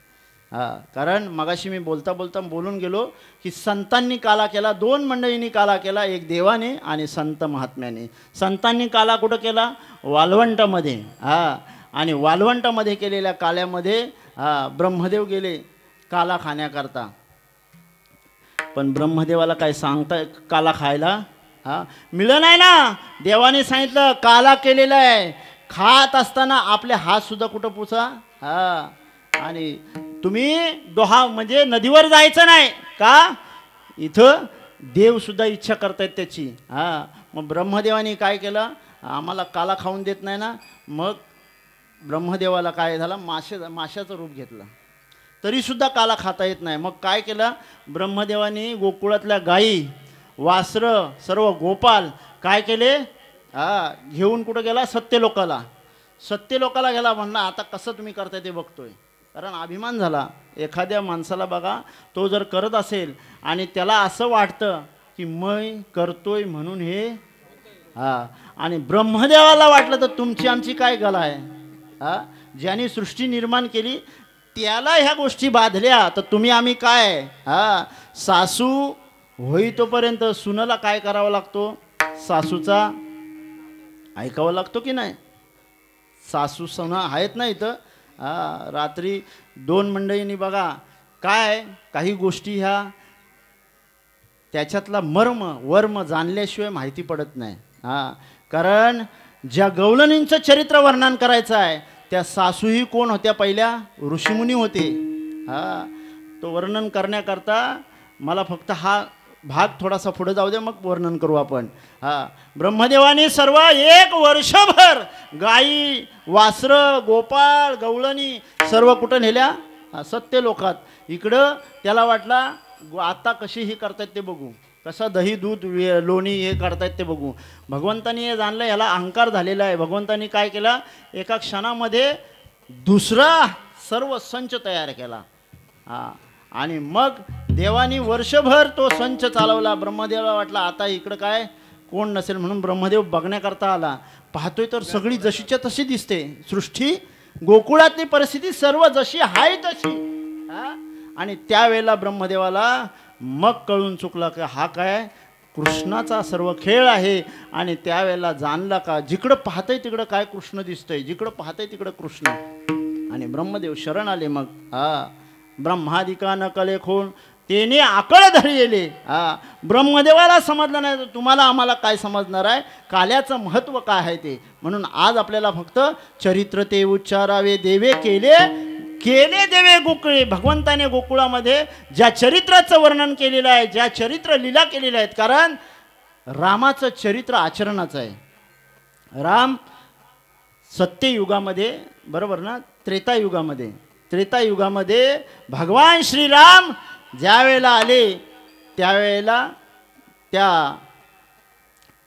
कारण मगाशी मी बोलता बोलता बोलून गेलो की संतांनी काला केला, दोन मंडळींनी काला केला, एक देवाने आणि संत महात्म्याने. संतांनी काला कुठं केला, वालवंटामध्ये. आणि वालवंटामध्ये केलेल्या काल्यामध्ये ब्रह्मदेव गेले काला खाण्याकरता. पण ब्रह्मदेवाला काय सांगता काला खायला मिळलं नाही ना. देवाने सांगितलं काला केलेला आहे, खात असताना आपले हात सुद्धा कुठं पुसा. आणि तुम्ही दोहा म्हणजे नदीवर जायचं नाही का, इथं देवसुद्धा इच्छा करतायत त्याची. मग ब्रह्मदेवाने काय केलं, आम्हाला काला खाऊन देत नाही ना. मग ब्रह्मदेवाला काय झालं, माशाचं रूप घेतलं, तरीसुद्धा काला खाता येत नाही. मग काय केलं ब्रह्मदेवाने, गोकुळातल्या गायी वासरं सर्व गोपाल काय केले, घेऊन कुठं गेला, सत्यलोकाला. सत्यलोकाला गेला. म्हणला आता कसं तुम्ही करताय ते बघतोय. कारण अभिमान झाला एखाद्या माणसाला बघा, तो जर करत असेल आणि त्याला असं वाटतं की मी करतोय म्हणून हे, आणि ब्रह्मदेवाला वाटलं तर तुमची आमची काय गला आहे. ज्याने सृष्टी निर्माण केली त्याला ह्या गोष्टी बाधल्या तर तुम्ही आम्ही काय. सासू होई तोपर्यंत सुनाला काय करावं लागतो, सासूचा ऐकावं लागतो की नाही. सासू सुना आहेत ना इथं. रात्री दोन मंडळींनी बघा काय काही गोष्टी ह्या त्याच्यातला वर्म जाणल्याशिवाय माहिती पडत नाही. कारण ज्या गवलनींचं चरित्र वर्णन करायचं आहे त्या सासूही कोण होत्या, पहिल्या ऋषीमुनी होते. तो वर्णन करण्याकरता मला फक्त हा भाग थोडासा पुढे जाऊ दे, मग वर्णन करू आपण. ब्रह्मदेवाने सर्व एक वर्षभर गायी वासरं गोपाळ गवळणी सर्व कुठं नेल्या, सत्यलोकात. इकडं त्याला वाटला आता कशी ही करतायत ते बघू, कसं दही दूध लोणी हे करतायत ते बघू. भगवंतानी हे जाणलं, याला अहंकार झालेला आहे. भगवंतानी काय केला, एका क्षणामध्ये दुसरा सर्व संच तयार केला. आणि मग देवानी वर्षभर तो संच चालवला. ब्रह्मदेवाला वाटला आता इकडं काय कोण नसेल म्हणून ब्रह्मदेव बघण्याकरता आला. पाहतोय तर सगळी जशीच्या तशी दिसते सृष्टी, गोकुळातली परिस्थिती सर्व जशी आहे तशी. आणि त्यावेळेला ब्रह्मदेवाला मग कळून चुकला की हा काय कृष्णाचा सर्व खेळ आहे. आणि त्यावेळेला जाणला का जिकडं पाहतंय तिकडं काय कृष्ण दिसतंय, जिकडं पाहतंय तिकडं कृष्ण. आणि ब्रह्मदेव शरण आले. मग ब्रह्मादिका न कले खून तेने आकळ धरलेले. ब्रह्मदेवाला समजलं नाही तर तुम्हाला आम्हाला काय समजणार आहे, काल्याचं महत्त्व काय आहे ते. म्हणून आज आपल्याला फक्त चरित्र ते उच्चारावे देवे केले देवे गोकुळे. भगवंताने गोकुळामध्ये ज्या चरित्राचं वर्णन केलेलं आहे, ज्या चरित्र लीला केलेल्या आहेत. कारण रामाचं चरित्र आचरणाचं आहे. राम सत्ययुगामध्ये बरोबर ना, त्रेतायुगामध्ये भगवान श्रीराम ज्या वेळेला आले त्यावेळेला त्या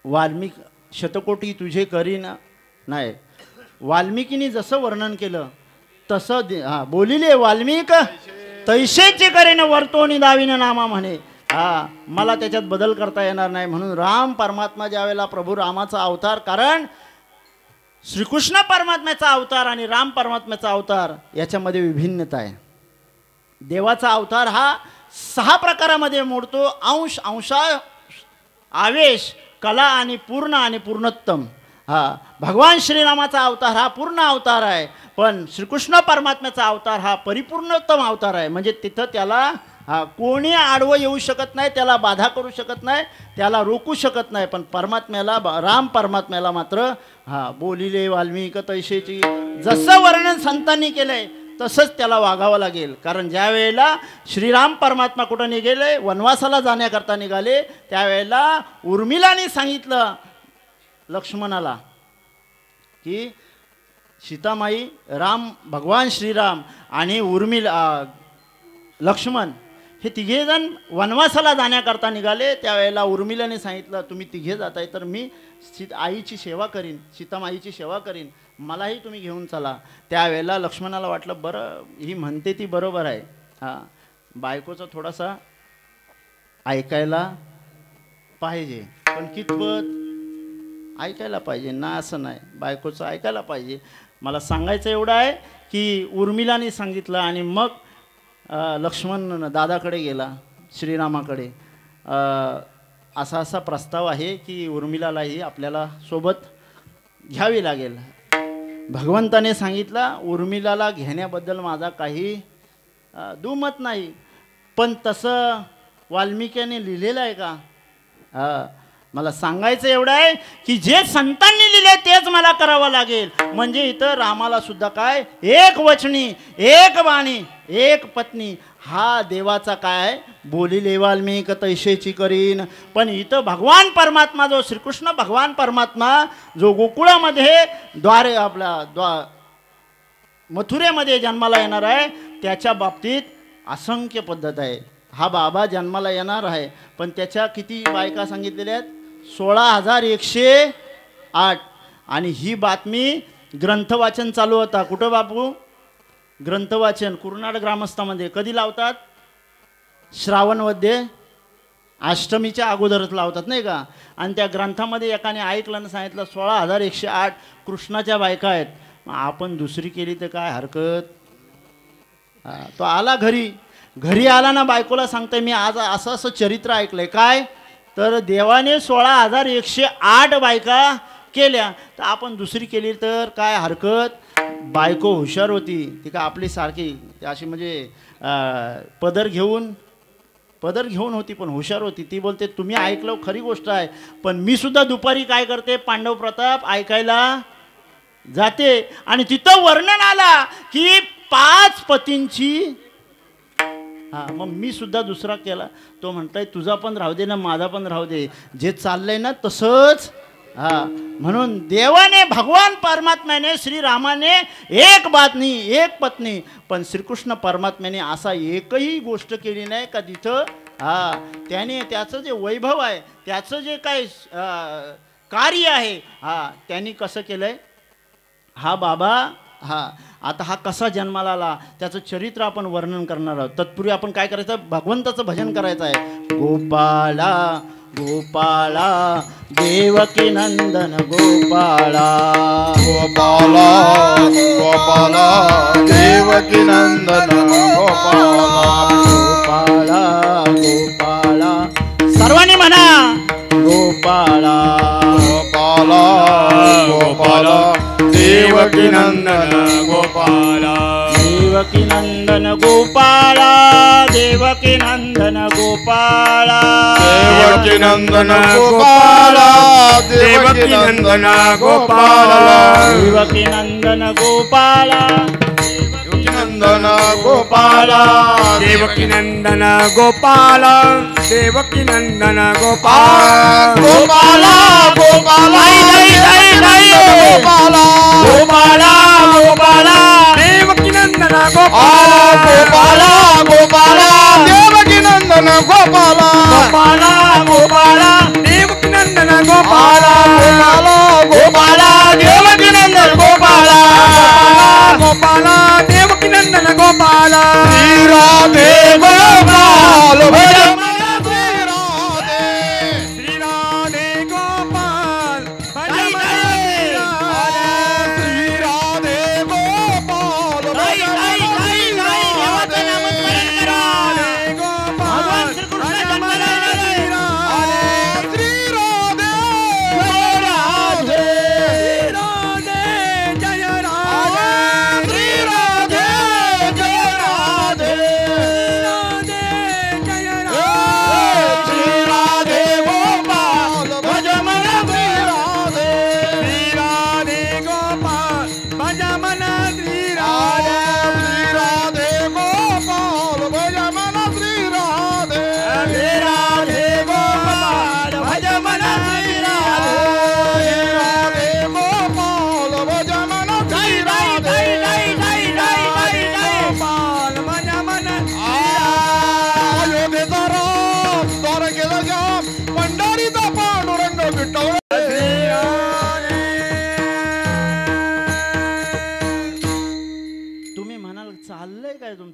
वाल्मिक शतकोटी तुझे करीन नाही, वाल्मिकीने जसं वर्णन केलं तसं बोलिले वाल्मिक तैसेचे करेन वर्तोनी दाविन नामा म्हणे. मला त्याच्यात बदल करता येणार नाही. म्हणून राम परमात्मा ज्या वेळेला प्रभू रामाचा अवतार, कारण श्रीकृष्ण परमात्म्याचा अवतार आणि राम परमात्म्याचा अवतार याच्यामध्ये विभिन्नता आहे. देवाचा अवतार हा 6 प्रकारामध्ये मोडतो: अंश, अंशा, आवेश, कला आणि पूर्ण आणि पूर्णोत्तम. भगवान श्रीरामाचा अवतार हा पूर्ण अवतार आहे, पण श्रीकृष्ण परमात्म्याचा अवतार हा परिपूर्णोत्तम अवतार आहे. म्हणजे तिथं त्याला कोणी आडवं येऊ शकत नाही, त्याला बाधा करू शकत नाही, त्याला रोखू शकत नाही. पण परमात्म्याला, राम परमात्म्याला मात्र बोलिले वाल्मिक तैसेची, जसं वर्णन संतांनी केलंय तसंच त्याला वागावं लागेल. कारण ज्या वेळेला श्रीराम परमात्मा कुठं निघाले, वनवासाला जाण्याकरता निघाले, त्यावेळेला उर्मिलाने सांगितलं लक्ष्मणाला की सीतामाई, राम, भगवान श्रीराम आणि उर्मिला, लक्ष्मण हे तिघेजण वनवासाला जाण्याकरता निघाले. त्यावेळेला उर्मिलाने सांगितलं तुम्ही तिघे जाताय तर मी आईची सेवा करीन, सीतामाईची सेवा करीन, मलाही तुम्ही घेऊन चला. त्यावेळेला लक्ष्मणाला वाटलं बरं ही म्हणते ती बरोबर आहे, बायकोचं थोडासा ऐकायला पाहिजे. पण कितपत ऐकायला पाहिजे ना, असं नाही, बायकोचं ऐकायला पाहिजे. मला सांगायचं एवढं आहे की उर्मिलाने सांगितलं आणि मग लक्ष्मण दादाकडे गेला, श्रीरामाकडे. असा असा प्रस्ताव आहे की उर्मिलालाही आपल्याला सोबत घ्यावी लागेल. भगवंताने सांगितलं उर्मिलाला घेण्याबद्दल माझा काही दुमत नाही, पण तसं वाल्मिकीने लिहिलेलं आहे का? मला सांगायचं एवढं आहे की जे संतांनी लिहिले तेच मला करावं लागेल. म्हणजे इथं रामाला सुद्धा काय, एक वचनी, एक वाणी, एक पत्नी, हा देवाचा काय, बोलिले वाल्मिक तैसेची करीन. पण इथं भगवान परमात्मा, जो श्रीकृष्ण भगवान परमात्मा जो गोकुळामध्ये मथुरेमध्ये जन्माला येणार आहे, त्याच्या बाबतीत असंख्य पद्धत आहे. हा बाबा जन्माला येणार आहे, पण त्याच्या किती बायका सांगितलेल्या आहेत? 16,108. आणि ही बातमी ग्रंथवाचन चालू होता. कुठं बापू? ग्रंथवाचन कुर्नाड ग्रामस्थामध्ये कधी लावतात? श्रावणमध्ये अष्टमीच्या अगोदरच लावतात नाही का. आणि त्या ग्रंथामध्ये एकाने ऐकलं, सांगितलं 16,108 कृष्णाच्या बायका आहेत. आपण दुसरी केली तर काय हरकत. तो आला घरी आला ना, बायकोला सांगतोय मी आज असं असं चरित्र ऐकलंय. काय तर देवाने 16,108 बायका केल्या, तर आपण दुसरी केली तर काय हरकत. बायको हुशार होती, ती का आपली सारखी अशी म्हणजे पदर घेऊन होती, पण हुशार होती. ती बोलते तुम्ही ऐकलं खरी गोष्ट आहे, पण मी सुद्धा दुपारी काय करते, पांडव प्रताप ऐकायला जाते. आणि तिथं वर्णन आला की 5 पतींची. मग मी सुद्धा दुसरा केला. तो म्हणताय तुझा पण राहू दे ना, माझा पण राहू दे, जे चाललंय ना तसंच. म्हणून देवाने, भगवान परमात्म्याने, श्रीरामाने एक बातनी, एक पत्नी, पण श्रीकृष्ण परमात्म्याने असा एकही गोष्ट केली नाही का तिथं त्याने त्याचं जे वैभव आहे, त्याचं जे काय कार्य आहे, त्यांनी कसं केलंय. हा बाबा आता हा कसा जन्माला आला त्याचं चरित्र आपण वर्णन करणार आहोत. तत्पूर्वी आपण काय करायचं, भगवंताचं भजन करायचं आहे. गोपाळा गोपाळा देवकी नंदन गोपाळा, गोपाला गोपाला देवकी नंदन गोपाला, गोपाळा गोपाळा, सर्वांनी म्हणा गोपाळा गोपाला गोपाला देवकी नंदन गोपाला, देवकी नंदन गोपाळा, देवकी नंदन गोपाळा, देवकी नंदन गोपाला, देवकी नंदन गोपाला, देवकी नंदन गोपाळा, नंदन गोपाला, देवकी नंदन गोपाला, देवकी नंदन गोपाला, गोपाला गोपाला गोपाला, गोपाला गोपाला देवकी नंदन गोपाला गोपाला देवकी नंदन गोपाला, गोपाला गोपाला देवकी नंदन गोपाला, गोपाला देवकी नंदन गोपाला, गोपाला देवकी नंदन गोपाला, राधे गोपाल भज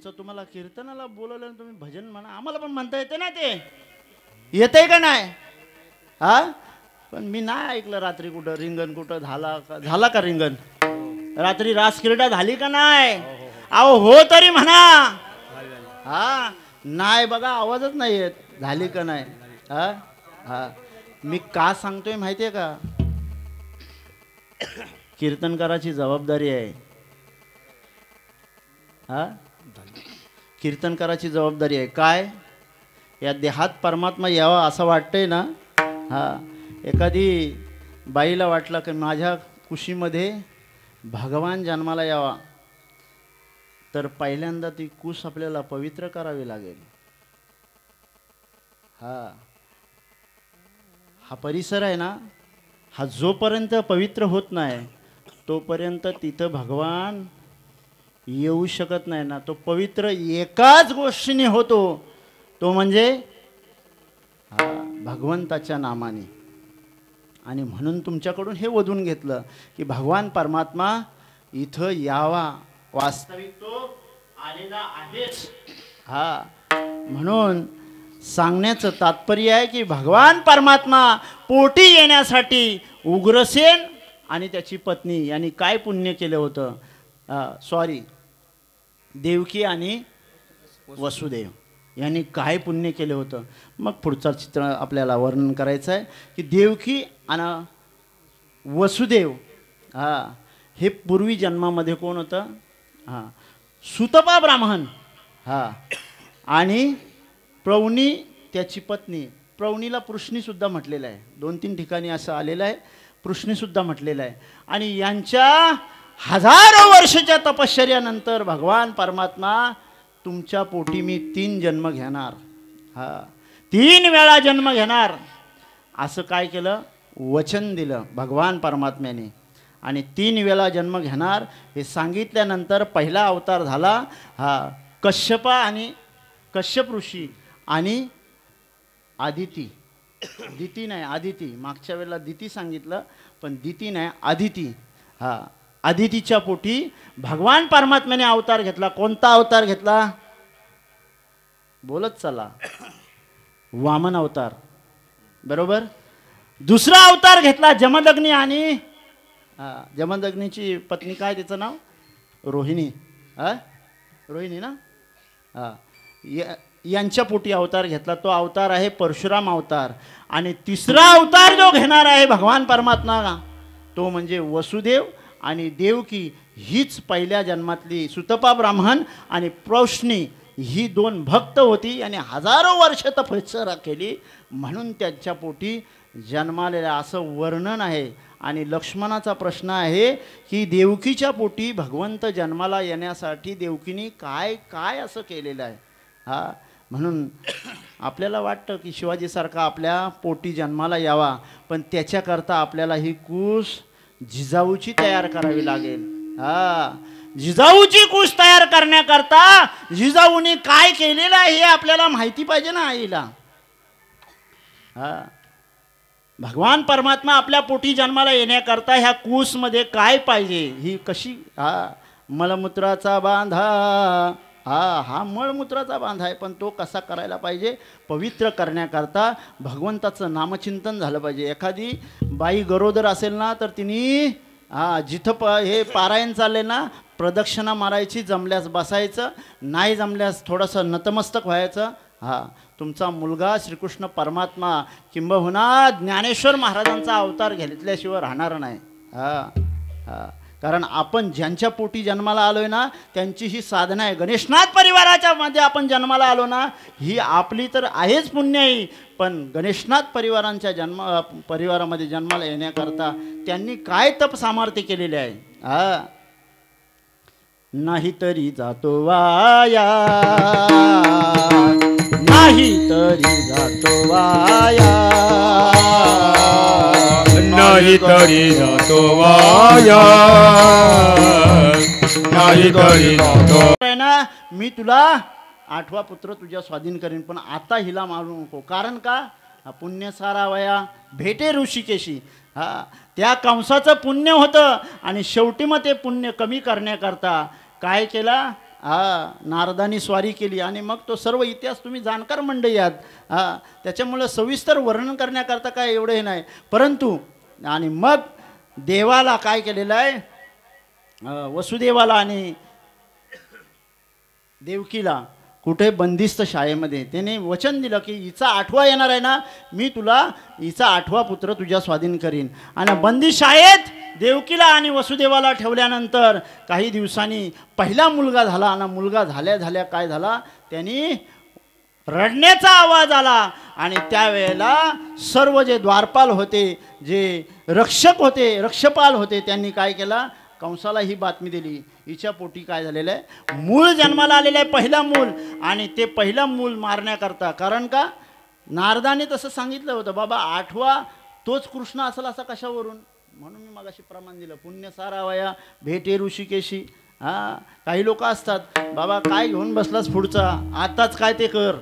असं तुम्हाला कीर्तनाला बोलवलं तुम्ही भजन म्हणा, आम्हाला पण म्हणता येते ना, ते येतंय का नाही? हा, पण मी नाही ऐकलं रात्री कुठं रिंगण कुठं झाला का रिंगण? रात्री रास क्रीडा झाली का नाही? अहो हो तरी म्हणा. हा नाही बघा, आवाजच नाही येत, झाली का नाही? हा हा, मी का सांगतोय माहितीये का? कीर्तनकाराची जबाबदारी आहे. हा, कीर्तनकाराची जबाबदारी आहे. काय? या देहात परमात्मा यावा असं वाटतंय ना. हा, एखादी बाईला वाटलं की माझ्या कुशीमध्ये भगवान जन्माला यावा, तर पहिल्यांदा ती कुश आपल्याला पवित्र करावी लागेल. हा परिसर आहे ना, हा जोपर्यंत पवित्र होत नाही तोपर्यंत तिथं भगवान येऊ शकत नाही ना. तो पवित्र एकाच गोष्टीने होतो, तो म्हणजे भगवंताच्या नामाने. आणि म्हणून तुमच्याकडून हे वधून घेतलं की भगवान परमात्मा इथं यावा. वास्तविक तो आलेला आहेच. हा, म्हणून सांगण्याचं तात्पर्य आहे की भगवान परमात्मा पोटी येण्यासाठी उग्रसेन आणि त्याची पत्नी यांनी काय पुण्य केलं होतं? देवकी आणि वसुदेव यांनी काय पुण्य केलं होतं? मग पुढचं चित्र आपल्याला वर्णन करायचं आहे की देवकी आणि वसुदेव हे पूर्वी जन्मामध्ये कोण होतं? सुतपा ब्राह्मण. आणि प्रौनी त्याची पत्नी. प्रौनीला पृष्णीसुद्धा म्हटलेलं आहे, 2-3 ठिकाणी असं आलेलं आहे, पृष्णीसुद्धा म्हटलेलं आहे. आणि यांच्या हजारो वर्षाच्या तपश्चर्यानंतर भगवान परमात्मा तुमच्या पोटी मी 3 जन्म घेणार, 3 वेळा जन्म घेणार असं काय केलं? वचन दिलं भगवान परमात्म्याने. आणि 3 वेळा जन्म घेणार हे सांगितल्यानंतर पहिला अवतार झाला कश्यपा आणि कश्यप ऋषी आणि आदिती. दिती नाही, आदिती. मागच्या वेळेला दिती सांगितलं, पण दिती नाही, आदिती. आदितीच्या पोटी भगवान परमात्म्याने अवतार घेतला. कोणता अवतार घेतला? बोलत चला. वामन अवतार, बरोबर. दुसरा अवतार घेतला जमदग्नी. आणि जमदग्नीची पत्नी काय, तिचं नाव? रोहिणी. रोहिणी ना. यांच्या पोटी अवतार घेतला. तो अवतार आहे परशुराम अवतार. आणि तिसरा अवतार जो घेणार आहे भगवान परमात्मा, तो म्हणजे वसुदेव आणि देवकी. हीच पहिल्या जन्मातली सुतपा ब्राह्मण आणि प्रौष्णी ही 2 भक्त होती आणि हजारो वर्ष तपश्चर्या केली म्हणून त्यांच्या पोटी जन्मालेला असं वर्णन आहे. आणि लक्ष्मणाचा प्रश्न आहे की देवकीच्या पोटी भगवंत जन्माला येण्यासाठी देवकीने काय काय असं केलेलं आहे. म्हणून आपल्याला वाटतं की शिवाजीसारखा आपल्या पोटी जन्माला यावा, पण त्याच्याकरता आपल्याला ही कुश जिजाऊची तयार करावी लागेल. जिजाऊची कुश तयार करण्याकरता जिजाऊने काय केलेलं आहे हे आपल्याला माहिती पाहिजे ना आईला. भगवान परमात्मा आपल्या पोटी जन्माला येण्याकरता ह्या कुशमध्ये काय पाहिजे, ही कशी मलमूत्राचा बांधा. हा मळमूत्राचा बांधा आहे, पण तो कसा करायला पाहिजे? पवित्र करण्याकरता भगवंताचं नामचिंतन झालं पाहिजे. एखादी बाई गरोदर असेल ना, तर तिने जिथं हे पारायण चालले ना, प्रदक्षिणा मारायची, जमल्यास बसायचं, नाही जमल्यास थोडंसं नतमस्तक व्हायचं. तुमचा मुलगा श्रीकृष्ण परमात्मा किंबहुना ज्ञानेश्वर महाराजांचा अवतार घेतल्याशिवाय राहणार नाही. कारण आपण ज्यांच्या पोटी जन्माला आलोय ना, त्यांची ही साधना आहे. गणेशनाथ परिवाराच्या मध्ये आपण जन्माला आलो ना, ही आपली तर आहेच पुण्याई, पण गणेशनाथ परिवारामध्ये जन्माला येण्याकरता त्यांनी काय तप सामर्थ्य केलेले आहे. नाही तरी जातो वाया, नाही तरी जातो वाया, नाही तरी जातो वाया, नाही तरी जातो. आहे ना, मी तुला 8वा पुत्र तुझ्या स्वाधीन करीन, पण आता हिला मारू नको. कारण का? पुण्य सारावया भेटे ऋषिकेशी. त्या कंसाचं पुण्य होतं आणि शेवटी मग ते पुण्य कमी करण्याकरता काय केला? नारदानी स्वारी केली आणि मग तो सर्व इतिहास तुम्ही जाणकार मंडळी आहात त्याच्यामुळं सविस्तर वर्णन करण्याकरता काय एवढं हे नाही. परंतु आणि मग देवाला काय केलेलं आहे, वसुदेवाला आणि देवकीला कुठे बंदिस्त शाळेमध्ये त्याने वचन दिलं की हिचा 8वा येणार आहे ना, मी तुला हिचा 8वा पुत्र तुझ्या स्वाधीन करीन. आणि बंदिस्त शाळेत देवकीला आणि वसुदेवाला ठेवल्यानंतर काही दिवसांनी पहिला मुलगा झाला. आणि मुलगा झाल्या झाल्या काय झाला, त्यांनी रडण्याचा आवाज आला. आणि त्यावेळेला सर्व जे द्वारपाल होते, जे रक्षक होते, रक्षपाल होते, त्यांनी काय केला, कंसाला ही बातमी दिली, हिच्या पोटी काय झालेलं आहे, मूल जन्माला आलेलं आहे, पहिला मूल. आणि ते पहिला मूल मारण्याकरता, कारण का नारदाने तसं सांगितलं होतं, बाबा 8वा तोच कृष्ण असेल असं कशावरून, म्हणून मी मगाशी प्रमाण दिलं, पुण्य सारावया भेटे ऋषिकेशी. काही लोक असतात, बाबा काय घेऊन बसलास पुढचा, आताच काय ते कर,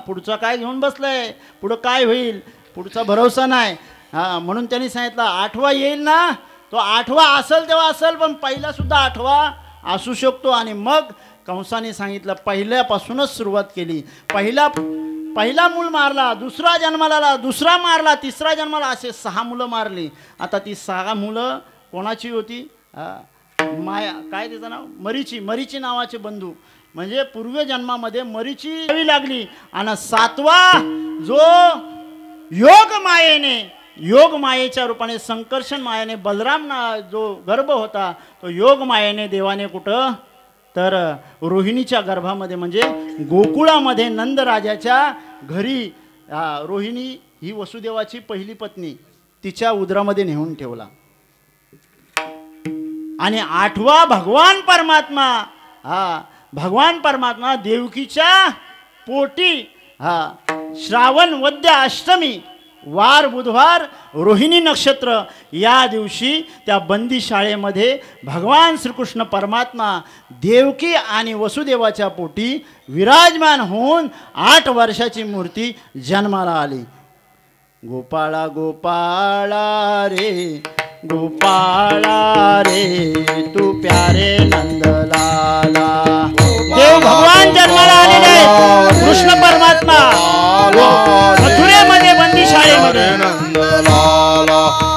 पुढचा काय घेऊन बसलाय, पुढं काय होईल, पुढचा भरोसा नाही. म्हणून त्यांनी सांगितलं 8वा येईल ना, तो 8वा असेल तेव्हा असेल, पण पहिला सुद्धा 8वा असू शकतो. आणि मग कंसाने सांगितलं, पहिल्यापासूनच सुरुवात केली. पहिला मूल मारला, दुसरा जन्माला आला, दुसरा मारला, तिसरा जन्माला, असे 6 मुलं मारली. आता ती 6 मुलं कोणाची होती, माया काय त्याचं नाव, मरीची नावाचे बंधू, म्हणजे पूर्वजन्मामध्ये मरीची यावी लागली. आणि 7वा जो योग मायेच्या रूपाने संकर्षण मायेने बलराम जो गर्भ होता, तो योग मायेने देवाने कुठं तर रोहिणीच्या गर्भामध्ये, म्हणजे गोकुळामध्ये नंदराजाच्या घरी रोहिणी ही वसुदेवाची पहिली पत्नी, तिच्या उदरामध्ये नेऊन ठेवला. आणि 8वा भगवान परमात्मा देवकीच्या पोटी श्रावण वद्य अष्टमी वार बुधवार रोहिणी नक्षत्र या दिवशी त्या बंदी शाळेमध्ये भगवान श्रीकृष्ण परमात्मा देवकी आणि वसुदेवाच्या पोटी विराजमान होऊन 8 वर्षाची मूर्ती जन्माला आली. गोपाळा गोपाळा रे गोपाळा रे तू प्यारे नंदलाला. देव भगवान जन्माला आलेले आहेत, कृष्ण परमात्मा मथुरेमध्ये बंदी शाळेमध्ये.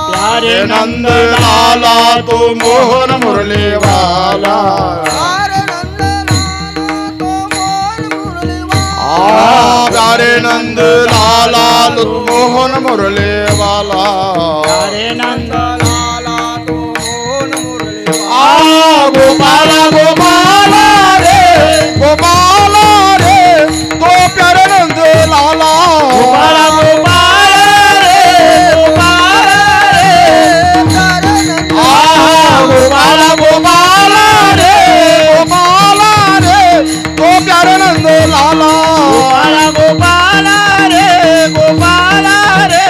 प्यारे नंदलाला तू मोहन मुरलीवाला, प्यारे नंदलाला तू मोहन मुरलीवाला, प्यारे नंदलाला तू मोहन मुरलीवाला. गोपाला गोपाला रे गोपाला रे तो प्यारे नंदलाला, गोपाला गोपाला रे गोपाला रे, गोपाला गोपाला रे गोपाला रे तो प्यारे नंदलाला, गोपाला गोपाला रे गोपाला रे.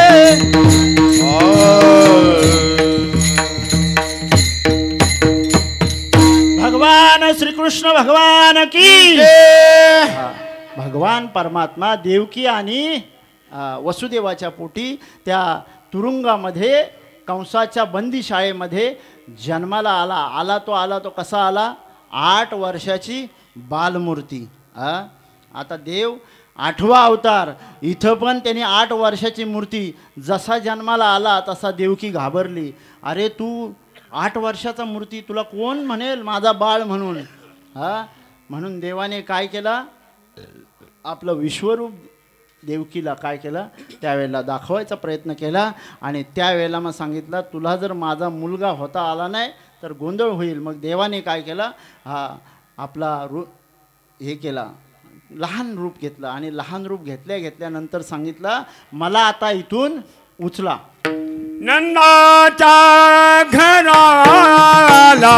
भगवान श्रीकृष्ण भगवान की. भगवान परमात्मा देवकी आणि वसुदेवाच्या पोटी त्या तुरुंगामध्ये कंसाच्या बंदी शाळेमध्ये जन्माला आला तो कसा आला, 8 वर्षाची बालमूर्ती. आता देव 8वा अवतार, इथं पण त्यांनी 8 वर्षाची मूर्ती. जसा जन्माला आला तसा देवकी घाबरली, अरे तू 8 वर्षाचा मूर्ती, तुला कोण म्हणेल माझा बाळ म्हणून. म्हणून देवाने काय केला, आपलं विश्वरूप देवकीला काय केलं, त्यावेळेला दाखवायचा प्रयत्न केला. आणि त्यावेळेला मग सांगितलं, तुला जर माझा मुलगा होता आला नाही तर गोंधळ होईल. मग देवाने काय केलं, आपला हे केला, लहान रूप घेतलं. आणि लहान रूप घेतल्यानंतर सांगितलं, मला आता इथून उचला. नंदाच्या घराला,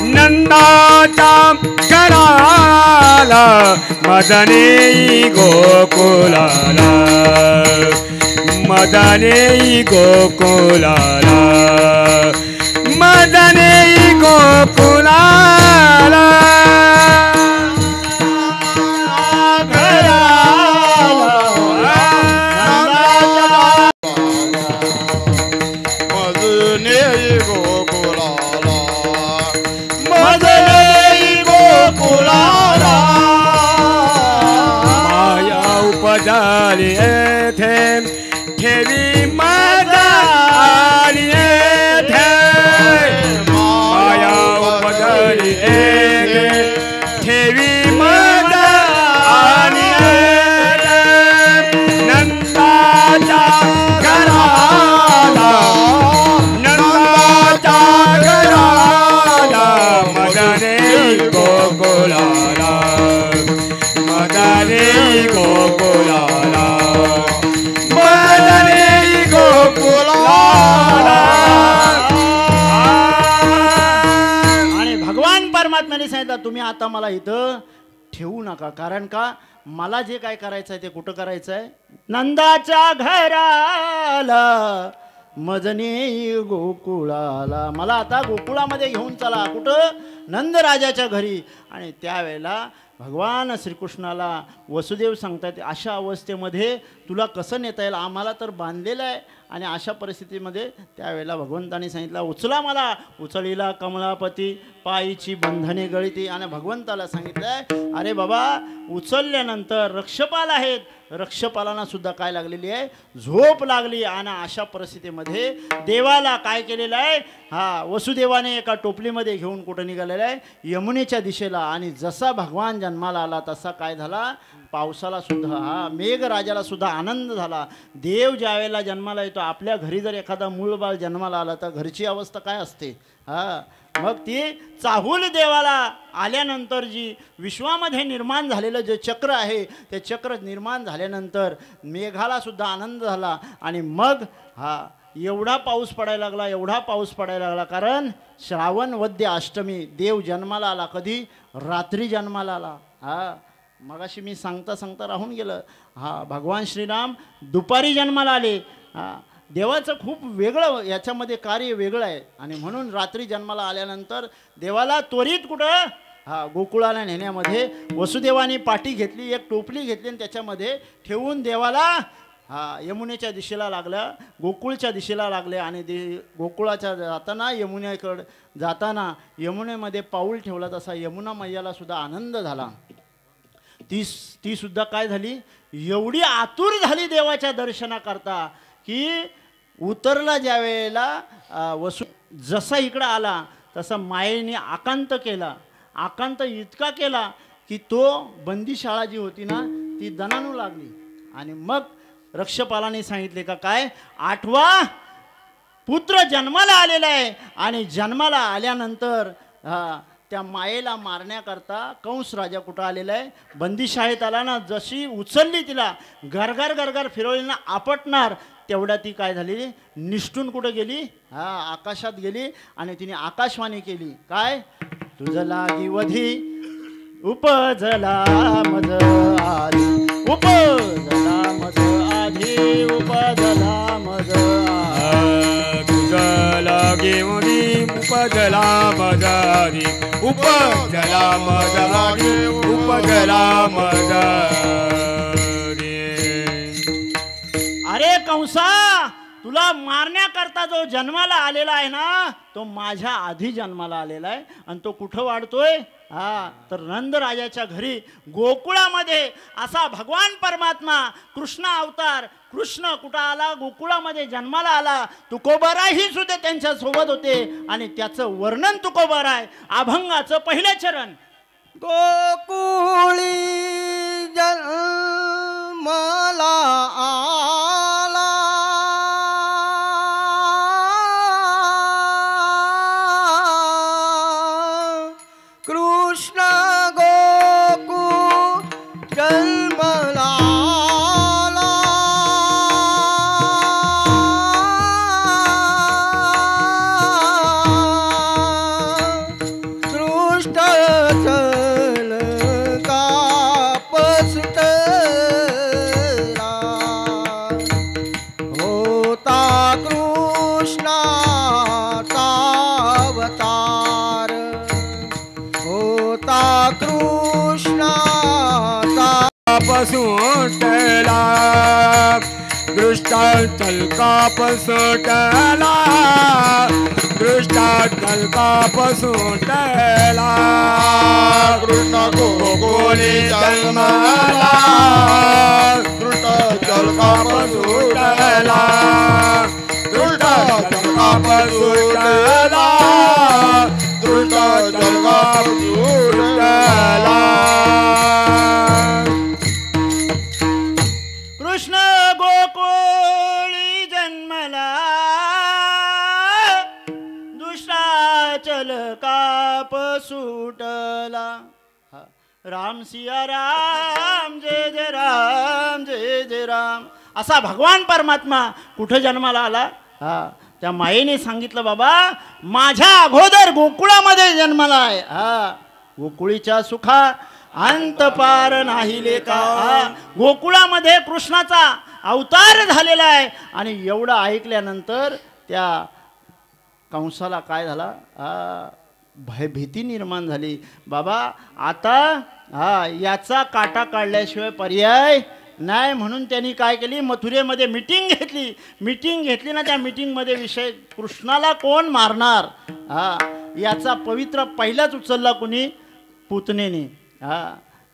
नंदाच्या घराला, मदने गोकुलाला, मदने गोकुलाला, मदने गोकुलाला. मदने गोकुलाला, मदने उपजली येथे ठेवी माझा आणि येथे माया उपजली येथे ठेवी माझा आणि येथे नंदाच्या घराला मदने गोकुलाला मदने गोकुलाला मदने गोकुलाला. आणि भगवान परमात्म्याने सांगितलं तुम्ही आता मला इथं ठेवू नका. कारण का मला जे काय करायचं आहे ते कुठं करायचं आहे? नंदाच्या घराला मजने गोकुळाला. मला आता गोकुळामध्ये घेऊन चला. कुठं? नंदराजाच्या घरी. आणि त्यावेळेला भगवान श्रीकृष्णाला वसुदेव सांगतात अशा अवस्थेमध्ये तुला कसं नेता येईल? आम्हाला तर बांधलेलं आहे. आणि अशा परिस्थितीमध्ये त्यावेळेला भगवंताने सांगितलं उचला मला. उचलीला कमलापती पायीची बंधने गळती. आणि भगवंताला सांगितलंय अरे बाबा उचलल्यानंतर रक्षपाल आहेत, रक्षपालांना सुद्धा काय लागलेली आहे? झोप लागली. आणि अशा परिस्थितीमध्ये देवाला काय केलेलं आहे? वसुदेवाने एका टोपलीमध्ये घेऊन कुठं निघालेलं आहे? यमुनेच्या दिशेला. आणि जसा भगवान जन्माला आला तसा काय झाला? पावसाला सुद्धा मेघराजाला सुद्धा आनंद झाला. देव ज्या वेळेला जन्माला येतो आपल्या घरी जर एखादा मूळ बाळ जन्माला आला तर घरची अवस्था काय असते? मग ती चाहूल देवाला आल्यानंतर जी विश्वामध्ये निर्माण झालेलं जे चक्र आहे ते चक्र निर्माण झाल्यानंतर मेघाला सुद्धा आनंद झाला. आणि मग एवढा पाऊस पडायला लागला, एवढा पाऊस पडायला लागला. कारण श्रावण वद्य अष्टमी देव जन्माला आला. कधी? रात्री जन्माला आला. मगाशी मी सांगता सांगता राहून गेलं. भगवान श्रीराम दुपारी जन्माला आले. देवाचं खूप वेगळं याच्यामध्ये कार्य वेगळं आहे. आणि म्हणून रात्री जन्माला आल्यानंतर देवाला त्वरित कुठं गोकुळाला नेण्यामध्ये वसुदेवाने पाठी घेतली, एक टोपली घेतली आणि त्याच्यामध्ये ठेवून देवाला यमुनेच्या दिशेला लागलं, गोकुळच्या दिशेला लागले. आणि गोकुळाच्या जाताना यमुनेकडे जाताना यमुनेमध्ये पाऊल ठेवला तसा यमुना मैयाला सुद्धा आनंद झाला. ती सुद्धा काय झाली? एवढी आतुर झाली देवाच्या दर्शनाकरता की उतरला ज्या वेळेला जसा इकडं आला तसा मायेने आकांत केला. आकांत इतका केला की तो बंदीशाळा जी होती ना ती दणानू लागली. आणि मग रक्षपालाने सांगितले का काय? 8वा पुत्र जन्माला आलेला आहे. आणि जन्माला आल्यानंतर त्या मायेला मारण्याकरता कंस राजा कुठं आलेला आहे? बंदीशाळेत आला ना. जशी उचलली तिला गरगर गरगर फिरवली ना आपटणार तेवढ्या ती काय झाली? निष्ठून कुठं गेली? आकाशात गेली. आणि तिने आकाशवाणी केली काय? तुझ लागी वधी उपजला मज आधी, उपजला मज आधी, उपजला मज तुझ लागी वधी उपजला मज आधी, उपजला मज आधी, उपजला मज आधी. अरे कंसा तुला मारण्याकरता जो जन्माला आलेला आहे ना तो माझ्या आधी जन्माला आलेला आहे. आणि तो कुठं वाढतोय? तर नंदराजाच्या घरी गोकुळामध्ये. असा भगवान परमात्मा कृष्ण अवतार. कृष्ण कुठं आला? गोकुळामध्ये जन्माला आला. तुकोबाराही सुद्धा त्यांच्या सोबत होते. आणि त्याचं वर्णन तुकोबाराय अभंगाचं पहिलं चरण. गोकुळी जन्माला आला कृष्ण गोकुळ जन्माला आला दृष्ट सुटला दृष्टांतल सुटला दृष्टांतल सुटला कृष्ण गोकुळी जन्माला कृष्ण काप सुटला दृष्ट काप सुटला दृष्ट काप सुटला कृष्ण गोकुळी जन्मला दुष्टाचल काप सुटला राम सिया राम जय जय राम जय जय राम असा भगवान परमात्मा कुठं जन्माला आला त्या मायेने सांगितलं बाबा माझ्या अगोदर गोकुळामध्ये जन्माला आहे गोकुळीच्या सुखा अंत पार नाही लेका गोकुळामध्ये कृष्णाचा अवतार झालेला आहे आणि एवढं ऐकल्यानंतर त्या कंसाला काय झाला भयभीती निर्माण झाली बाबा आता याचा काटा काढल्याशिवाय पर्याय नाही म्हणून त्यांनी काय केली मथुरेमध्ये मीटिंग घेतली ना त्या मीटिंगमध्ये विषय कृष्णाला कोण मारणार याचा पवित्र पहिलाच उचलला कुणी पुतनेने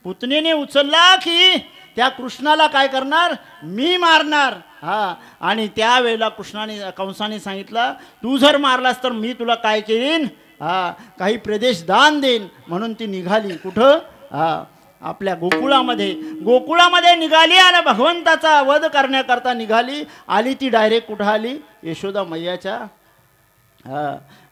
पुतनेने उचलला की त्या कृष्णाला काय करणार मी मारणार आणि त्यावेळेला कंसाने सांगितलं तू जर मारलास तर मी तुला काय केलीन काही प्रदेश दान देईन म्हणून ती निघाली कुठं आपल्या गोकुळामध्ये निघाली आणि भगवंताचा वध करण्याकरता निघाली आली ती डायरेक्ट कुठं आली यशोदा मैयाच्या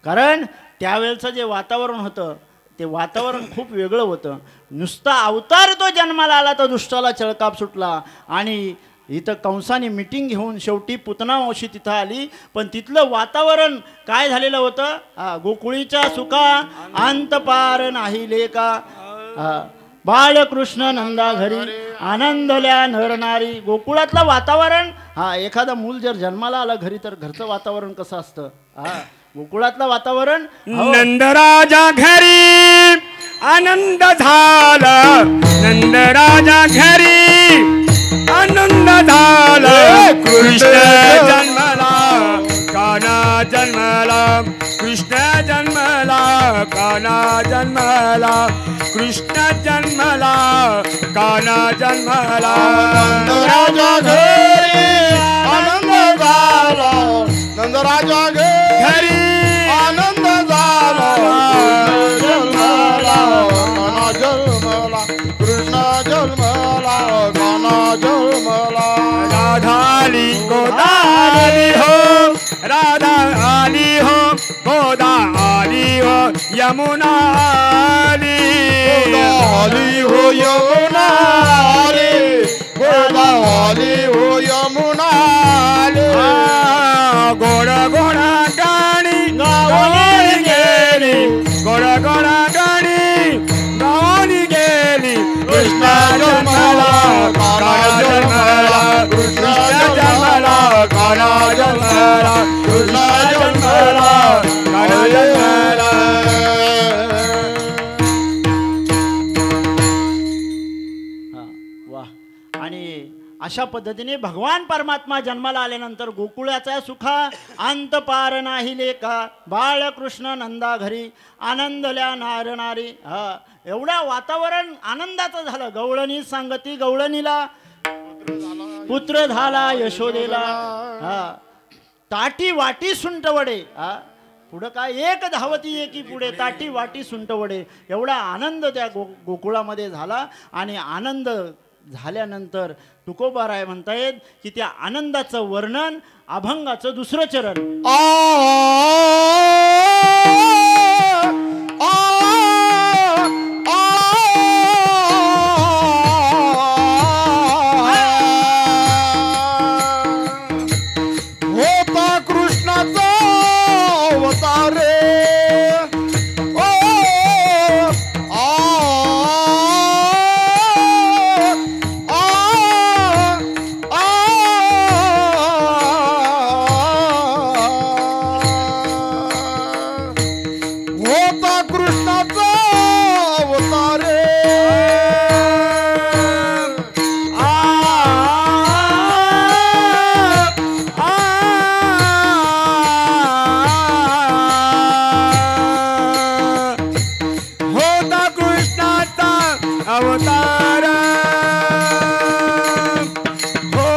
कारण त्यावेळेचं जे वातावरण होतं ते वातावरण खूप वेगळं होतं नुसता अवतार तो जन्माला आला तर दुष्टाला चळकाप सुटला आणि इथं कंसाने मीटिंग घेऊन शेवटी पुतना मावशी तिथं आली पण तिथलं वातावरण काय झालेलं होतं गोकुळीच्या सुखा अंत पार नाही लेका बाळकृष्ण नंदा घरी आनंदल्या नरनारी गोकुळातलं वातावरण एखादा मूल जर जन्माला आलं घरी तर घरचं वातावरण कसं असतं गोकुळातलं वातावरण नंदराजा घरी आनंद झाला नंदराजा घरी आनंद झाला कृष्ण जन्मला कान्हा जन्मला कृष्ण जन्मला कान्हा जन्मला कृष्ण जन्मला कान्हा जन्मला नंदराजा घरी आनंद झाला नंदराजा घरी आनंद झाला जन्मला कान्हा जन्मला कृष्ण जन्मला कान्हा जन्मला राधा आली गोदा आली हो राधा आली हो गोदा आली हो यमुना आली आली हो यमुना आली गोदा आली हो यमुना आली गोड गोड गाणी गावानी गेली गोड गोड गाणी गावानी गेली कृष्ण जन्मला कान्हा जन्मला कृष्ण जन्मला कान्हा जन्मला कृष्ण जन्मला कान्हा जन्मला आणि अशा पद्धतीने भगवान परमात्मा जन्माला आल्यानंतर गोकुळाचा सुखा अंत पार नाही लेका बाळकृष्ण नंदा घरी आनंदल्या नारनारी एवढा वातावरण आनंदाचं झालं गवळणी सांगती गवळणीला पुत्र झाला यशोदेला ताटी वाटी सुंटवडे पुढं काय एक धावती एकी पुढे ताटी वाटी सुंटवडे एवढा आनंद त्या गोकुळामध्ये झाला आणि आनंद झाल्यानंतर तुकोबाराय म्हणतायत की त्या आनंदाचं वर्णन अभंगाचं दुसरं चरण होता कृष्णाचा अवतार अवतार हो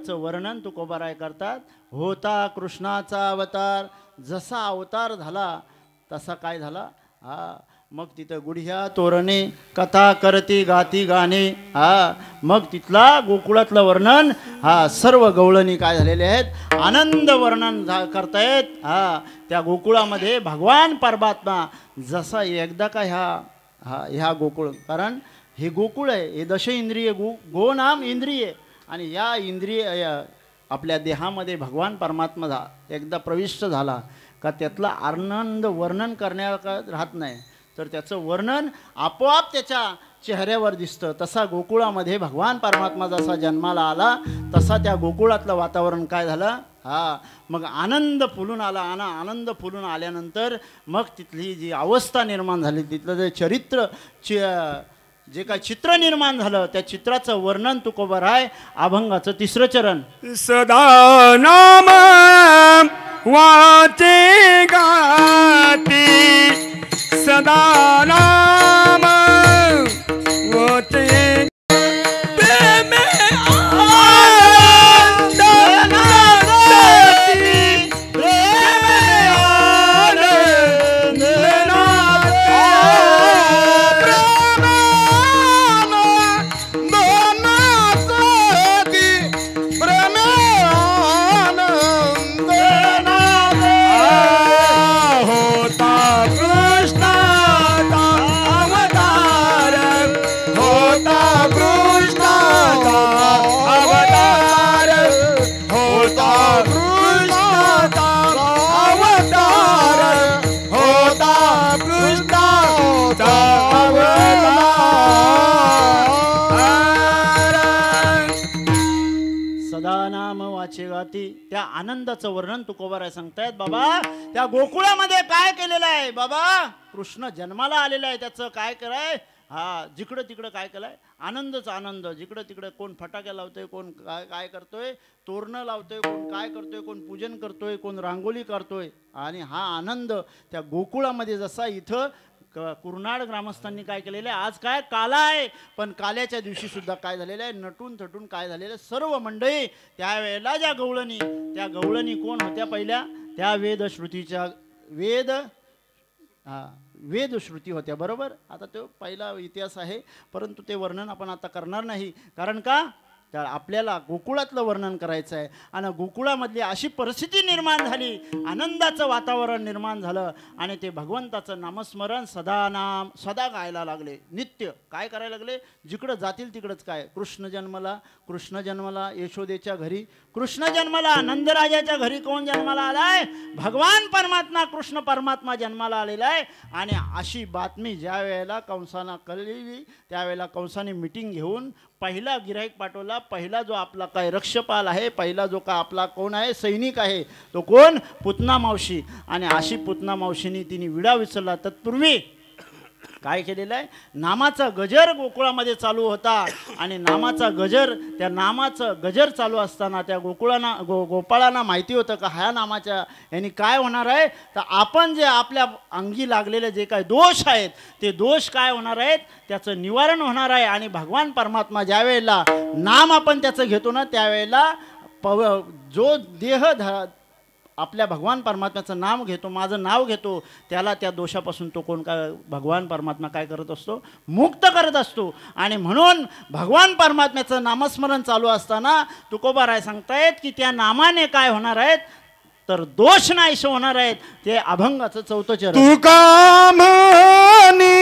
त्याचं वर्णन तुकोबाराय करतात. होता कृष्णाचा अवतार, जसा अवतार झाला तसा काय झाला. मग तिथं गुढ्या तोरणे कथा करती गाती गाणे. मग तिथला गोकुळातलं वर्णन सर्व गवळणी काय झालेले आहेत, आनंद वर्णन करतायत. त्या गोकुळामध्ये भगवान परमात्मा जसा एकदा का ह्या गोकुळ, कारण हे गोकुळ आहे, हे दश इंद्रिय गो नाम इंद्रिय, आणि या इंद्रिय आपल्या देहामध्ये भगवान परमात्मा एकदा प्रविष्ट झाला का त्यातला आनंद वर्णन करण्याला राहत नाही, तर त्याचं वर्णन आपोआप त्याच्या चेहऱ्यावर दिसतं. तसा गोकुळामध्ये भगवान परमात्मा जसा जन्माला आला तसा त्या गोकुळातलं वातावरण काय झालं, मग आनंद फुलून आला. आनंद फुलून आल्यानंतर मग तिथली जी अवस्था निर्माण झाली, तिथलं जे चरित्र जे काय चित्र निर्माण झालं, त्या चित्राचं वर्णन तुकोबाराय अभंगाचं 3रं चरण. सदा नाम वाचे गाती, सदा नाम वाचे प्रेम आनंद नाती, प्रेम आनंद नाती, प्रेम आनंद नाती, प्रेम आनंद नाती. होता कृष्णाचा अवतार, होता कृष्णाचा अवतार, होता कृष्णाचा अवतार, होता कृष्णाचा अवतार. सदा नाम वाचे गाती, त्या आनंदाचं वर्णन तुकोबाराय सांगतायत. बाबा त्या गोकुळामध्ये काय केलेलं आहे, बाबा कृष्ण जन्माला आलेला आहे, त्याचं काय कराय, जिकडं तिकडं काय केलंय, आनंदच आनंद. जिकडं तिकडं कोण फटाक्या लावतोय, कोण काय करतोय, तोरणं लावतोय, कोण काय करतोय, कोण पूजन करतोय, कोण रांगोळी करतोय. आणि हा आनंद त्या गोकुळामध्ये जसा इथं कुर्नाड ग्रामस्थांनी काय केलेलं आहे, आज काय काला आहे, पण काल्याच्या दिवशी सुद्धा काय झालेलं आहे, नटून थटून काय झालेलं आहे, सर्व मंडळी त्यावेळेला ज्या गवळणी, त्या गवळणी कोण होत्या पहिल्या, त्या वेदश्रुतीच्या वेदश्रुती होत्या, बरोबर. आता तो पहिला इतिहास आहे, परंतु ते वर्णन आपण आता करणार नाही. कारण का, तर आपल्याला गोकुळातलं वर्णन करायचं आहे. आणि गोकुळामधली अशी परिस्थिती निर्माण झाली, आनंदाचं वातावरण निर्माण झालं, आणि ते भगवंताचं नामस्मरण सदा गायला लागले. नित्य काय करायला लागले, जिकडं जातील तिकडंच काय, कृष्ण जन्मला यशोदेच्या घरी, कृष्ण जन्मला नंदराजाच्या घरी. कोण जन्माला आलाय, भगवान परमात्मा, कृष्ण परमात्मा जन्माला आलेला आहे. आणि अशी बातमी ज्या वेळेला कंसाला कळली, त्यावेळेला कंसाने मिटिंग घेऊन पहिला गिराईक पाठवला. पहिला जो आपला काय रक्षपाल आहे, पहिला जो का आपला कोण आहे सैनिक आहे, तो कोण, पुतना मावशी. आणि अशी पुतना मावशीने तिने विडा विसरला. तत्पूर्वी काय केलेलं आहे, नामाचा गजर गोकुळामध्ये चालू होता. आणि नामाचा गजर, त्या नामाचं गजर चालू असताना त्या गोपाळांना माहिती होतं का ह्या नामाच्या यांनी काय होणार आहे, तर आपण जे आपल्या अंगी लागलेले जे काय दोष आहेत, ते दोष काय होणार आहेत, त्याचं निवारण होणार आहे. आणि भगवान परमात्मा ज्या वेळेला नाम आपण त्याचं घेतो ना, त्यावेळेला जो देह आपल्या भगवान परमात्म्याचं नाम घेतो, माझं नाव घेतो, त्याला त्या दोषापासून तो कोण काय भगवान परमात्मा काय करत असतो, मुक्त करत असतो. आणि म्हणून भगवान परमात्म्याचं नामस्मरण चालू असताना तुकोबाराय सांगतायत की त्या नामाने काय होणार आहेत, तर दोष नाहीसे होणार आहेत. ते अभंगाचं 4थं चरण. तुका म्हणी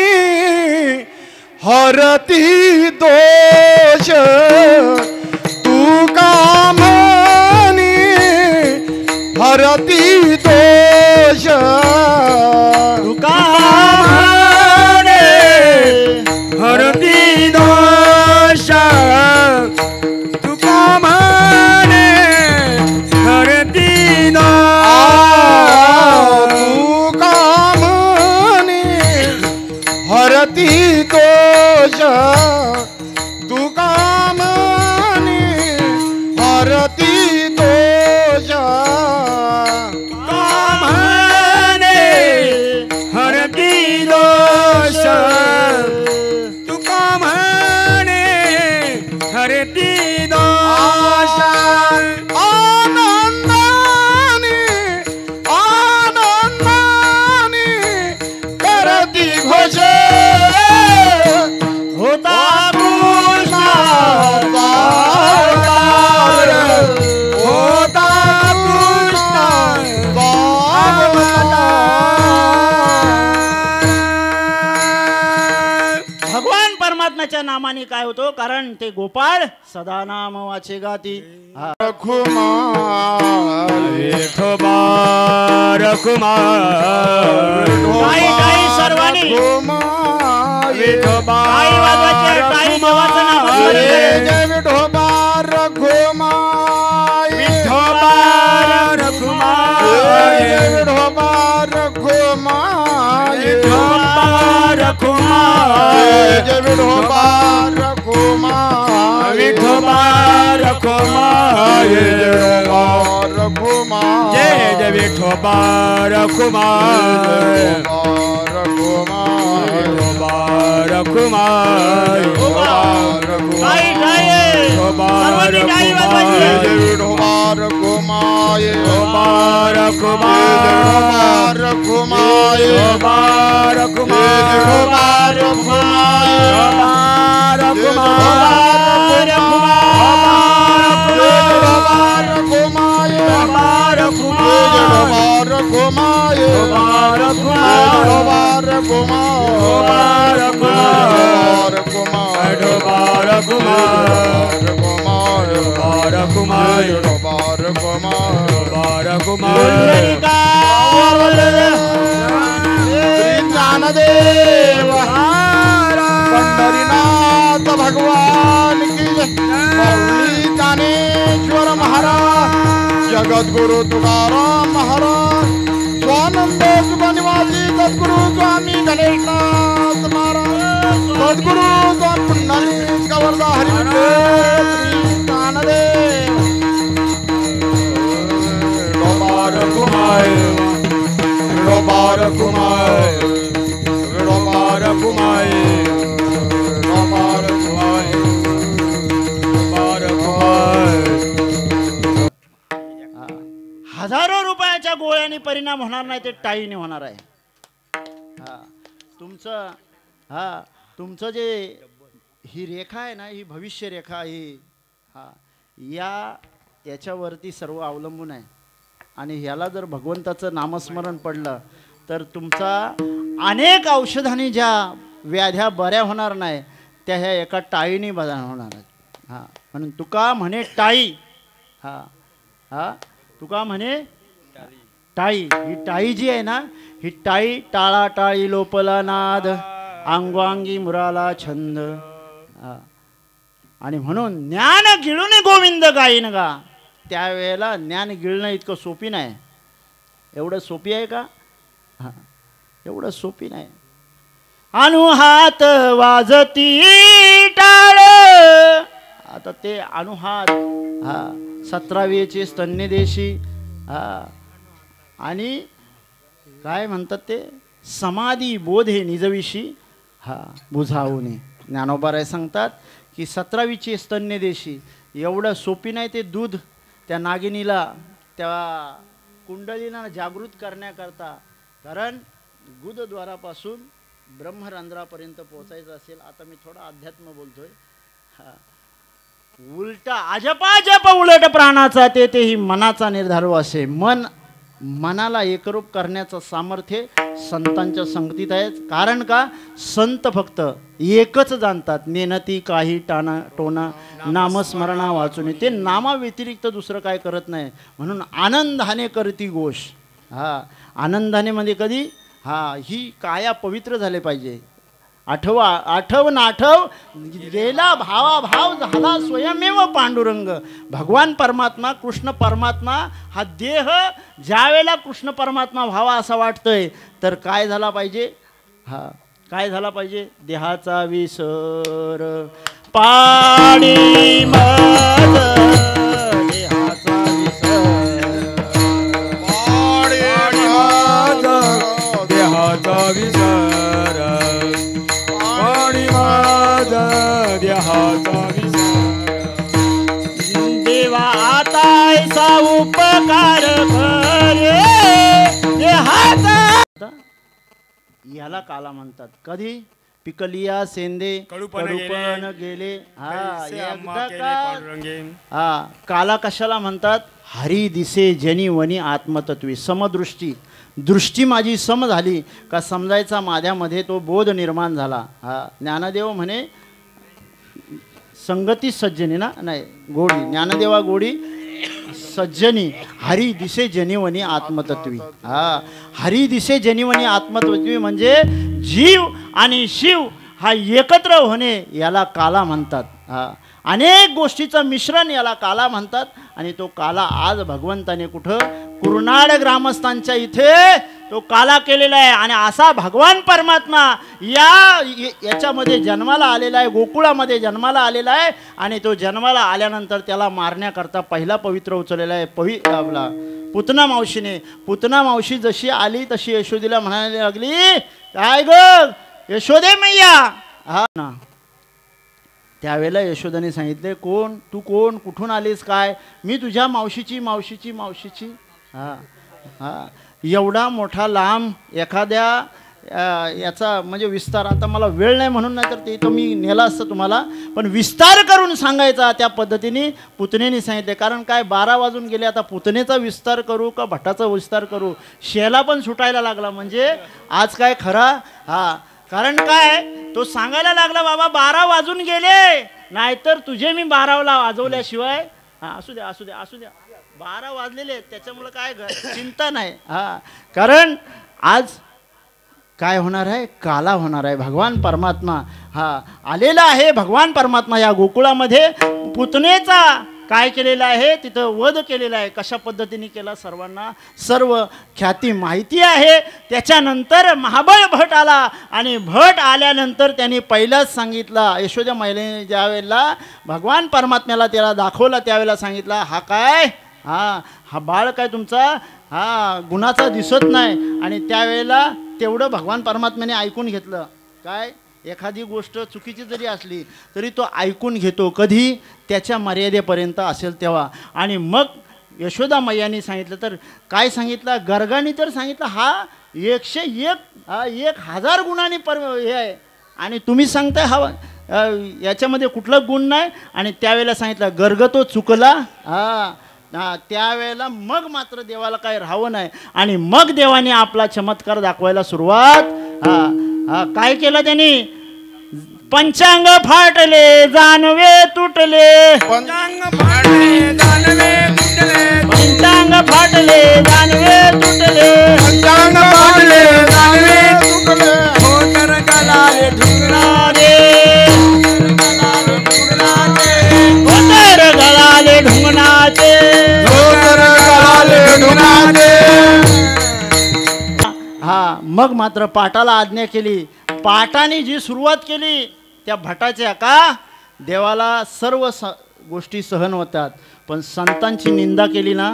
हरती दोष, तुका म्हणी हरती दोष, तुका हरती दोष, तुका म्हणे हरती दोष, तुका म्हणे हरती दोष, तुका म्हणे हरती दोष, हरती दोष, तुका म्हणे हरती दोष. परमात्म्याच्या नामाने काय होतो, कारण ते गोपाळ सदा नाम वाचे गाती. हा. टाळी सर्वांनी टाळी वाजवायची. टाळी देवाचं नाम जय जय विठोबा रखुमाय रखुमाय ज्ञानदेव पंढरीनाथ भगवान की माऊली ज्ञानेश्वर महाराज, जगद्गुरु तुकाराम महाराज, स्वानंद सुखनिवासी सद्गुरु स्वामी गणेशनाथ महाराज, सद्गुरु स्वामी पुंडलिक गवर्धा हरिमंदिर श्री ज्ञानदेव हजारो रुपयाच्या गोळ्याने परिणाम होणार नाही, ते टाळीने होणार आहे. हा तुमचं जे ही रेखा आहे ना, ही भविष्य रेखा ही याच्यावरती सर्व अवलंबून आहे. आणि ह्याला जर भगवंताचं नामस्मरण पडलं तर तुमचा अनेक औषधांनी ज्या व्याध्या बऱ्या होणार नाही त्या ह्या एका टाळीने बऱ्या होणार आहेत. म्हणून तुका म्हणे टाळी. तुका म्हणे टाळी. ही टाळी जी आहे ना, ही टाळी टाळा टाळी लोपला नाद, अंगवांगी मुराला छंद. आणि म्हणून ज्ञान गिळून गोविंद गाईन गा. त्यावेळेला ज्ञान गिळणं इतकं सोपी नाही. एवढं सोपी आहे का? एवढं सोपी नाही. अनुहात वाजती टाळ. आता ते अनुहात 17वीचे स्तन्यदेशी आणि काय म्हणतात ते समाधी बोधे निजविशी बुझावणे. ज्ञानोबा सांगतात की 17वीचे स्तन्यदेशी. एवढं सोपी नाही ते दूध त्या नागिनीला त्या कुंडलीला जागृत करण्याकरता. कारण गुदद्वारापासून ब्रह्मरंध्रापर्यंत पोहोचायचं असेल. आता मी थोडा अध्यात्म बोलतोय. उलटा अजपाजप उलट प्राणाचा तेही मनाचा निर्धार असे. मनाला एकरूप करण्याचं सामर्थ्य संतांच्या संगतीत आहे. कारण का, संत फक्त एकच जाणतात, नेनती काही टोना नामस्मरणा वाचून. ते नामा व्यतिरिक्त दुसरं काय करत नाही. म्हणून आनंदाने करती गोष. आनंदाने मध्ये कधी ही काया पवित्र झाले पाहिजे. आठव गेला भावाभाव झाला स्वयमेव पांडुरंग. भगवान परमात्मा कृष्ण परमात्मा हा देह ज्या वेळेला कृष्ण परमात्मा व्हावा असा वाटतोय तर काय झाला पाहिजे. काय झाला पाहिजे. देहाचा विसर पाणी मज. देहाचा विसर देहाचा विसर देवा आता ऐसा उपकार करे. याला काला म्हणतात. कधी पिकलिया सेंदे कडूपण गेले. काला कशाला म्हणतात. हरी दिसे जनी वनी आत्मतत्वी. समदृष्टी. दृष्टी माझी सम झाली का समजायचा माझ्यामध्ये तो बोध निर्माण झाला. ज्ञानदेव म्हणे संगती सज्जनी ना नाही गोडी ज्ञानदेवा गोडी सज्जनी हरी दिसे जनिवनी आत्मतत्वी. हा हरी दिसे जनिवनी आत्मतत्वी म्हणजे जीव आणि शिव हा एकत्र होणे याला काला म्हणतात. हा अनेक गोष्टीचं मिश्रण याला काला म्हणतात. आणि तो काला आज भगवंताने कुठं कुरनाड ग्रामस्थांच्या इथे तो काला केलेला आहे. आणि असा भगवान परमात्मा याच्यामध्ये जन्माला आलेला आहे, गोकुळामध्ये जन्माला आलेला आहे. आणि तो जन्माला आल्यानंतर त्याला मारण्याकरता पहिला पवित्र उचललेला आहे आपला पुतना मावशीने. पुतना मावशी जशी आली तशी यशोदेला म्हणायला लागली, काय ग यशोदे मैया. हा ना त्यावेळेला यशोदाने सांगितले, कोण तू, कोण, कुठून आलीस, काय. मी तुझ्या मावशीची मावशीची मावशीची. हा हा एवढा मोठा लांब एखाद्या याचा म्हणजे विस्तार आता मला वेळ नाही म्हणून, नाही तर ते तर मी नेला असतं तुम्हाला, पण विस्तार करून सांगायचा त्या पद्धतीने पुतणेने सांगितले. कारण काय 12 वाजून गेले, आता पुतणेचा विस्तार करू का भटाचा विस्तार करू, शेला पण सुटायला लागला. म्हणजे आज काय खरा. हा कारण काय तो सांगायला लागला, बाबा 12 वाजून गेले, नाहीतर तुझे मी 12ला वाजवल्याशिवाय. हा असू द्या असू द्या असू द्या, 12 वाजलेले त्याच्यामुळे काय चिंता नाही. हा कारण आज काय होणार आहे, काला होणार आहे. भगवान परमात्मा हा आलेला आहे. भगवान परमात्मा या गोकुळामध्ये पुतनेचा काय केलेलं आहे, तिथं वध केलेला आहे. कशा पद्धतीने केला सर्वांना सर्व ख्याती माहिती आहे. त्याच्यानंतर महाबळ भट आला आणि भट आल्यानंतर त्यांनी पहिलाच सांगितला, यशोदा महिलेने ज्या वेळेला भगवान परमात्म्याला त्याला दाखवला त्यावेळेला सांगितला, हा काय, हा बाळ काय तुमचा हा गुणाचा दिसत नाही. आणि त्यावेळेला तेवढं भगवान परमात्म्याने ऐकून घेतलं. काय एखादी गोष्ट चुकीची जरी असली तरी तो ऐकून घेतो, कधी त्याच्या मर्यादेपर्यंत असेल तेव्हा. आणि मग यशोदा मैयानी सांगितलं तर काय सांगितलं, गर्गाने तर सांगितलं हा 101,000 गुणांनी हे आहे. आणि तुम्ही सांगताय हा याच्यामध्ये कुठलं गुण नाही. आणि त्यावेळेला सांगितलं गर्ग तो चुकला. त्यावेळेला मग मात्र देवाला काय राहावं नाही. आणि मग देवाने आपला चमत्कार दाखवायला सुरुवात काय केलं त्यांनी, पंचांग फाटले जानवे तुटले, पंचांग फाटले जानवे तुटले, पंचांग फाटले जानवे तुटले, पंचांग फाटले जानवे तुटले, होतर गलाले ढुंगणारे, होतर गळाले ढुंगणाचे, होतर गलाले ढुंगणाचे. हा मग मात्र पाटाला आज्ञा केली. पाटाने जी सुरुवात केली त्या भटाच्या का देवाला सर्व गोष्टी सहन होतात, पण संतांची निंदा केली ना,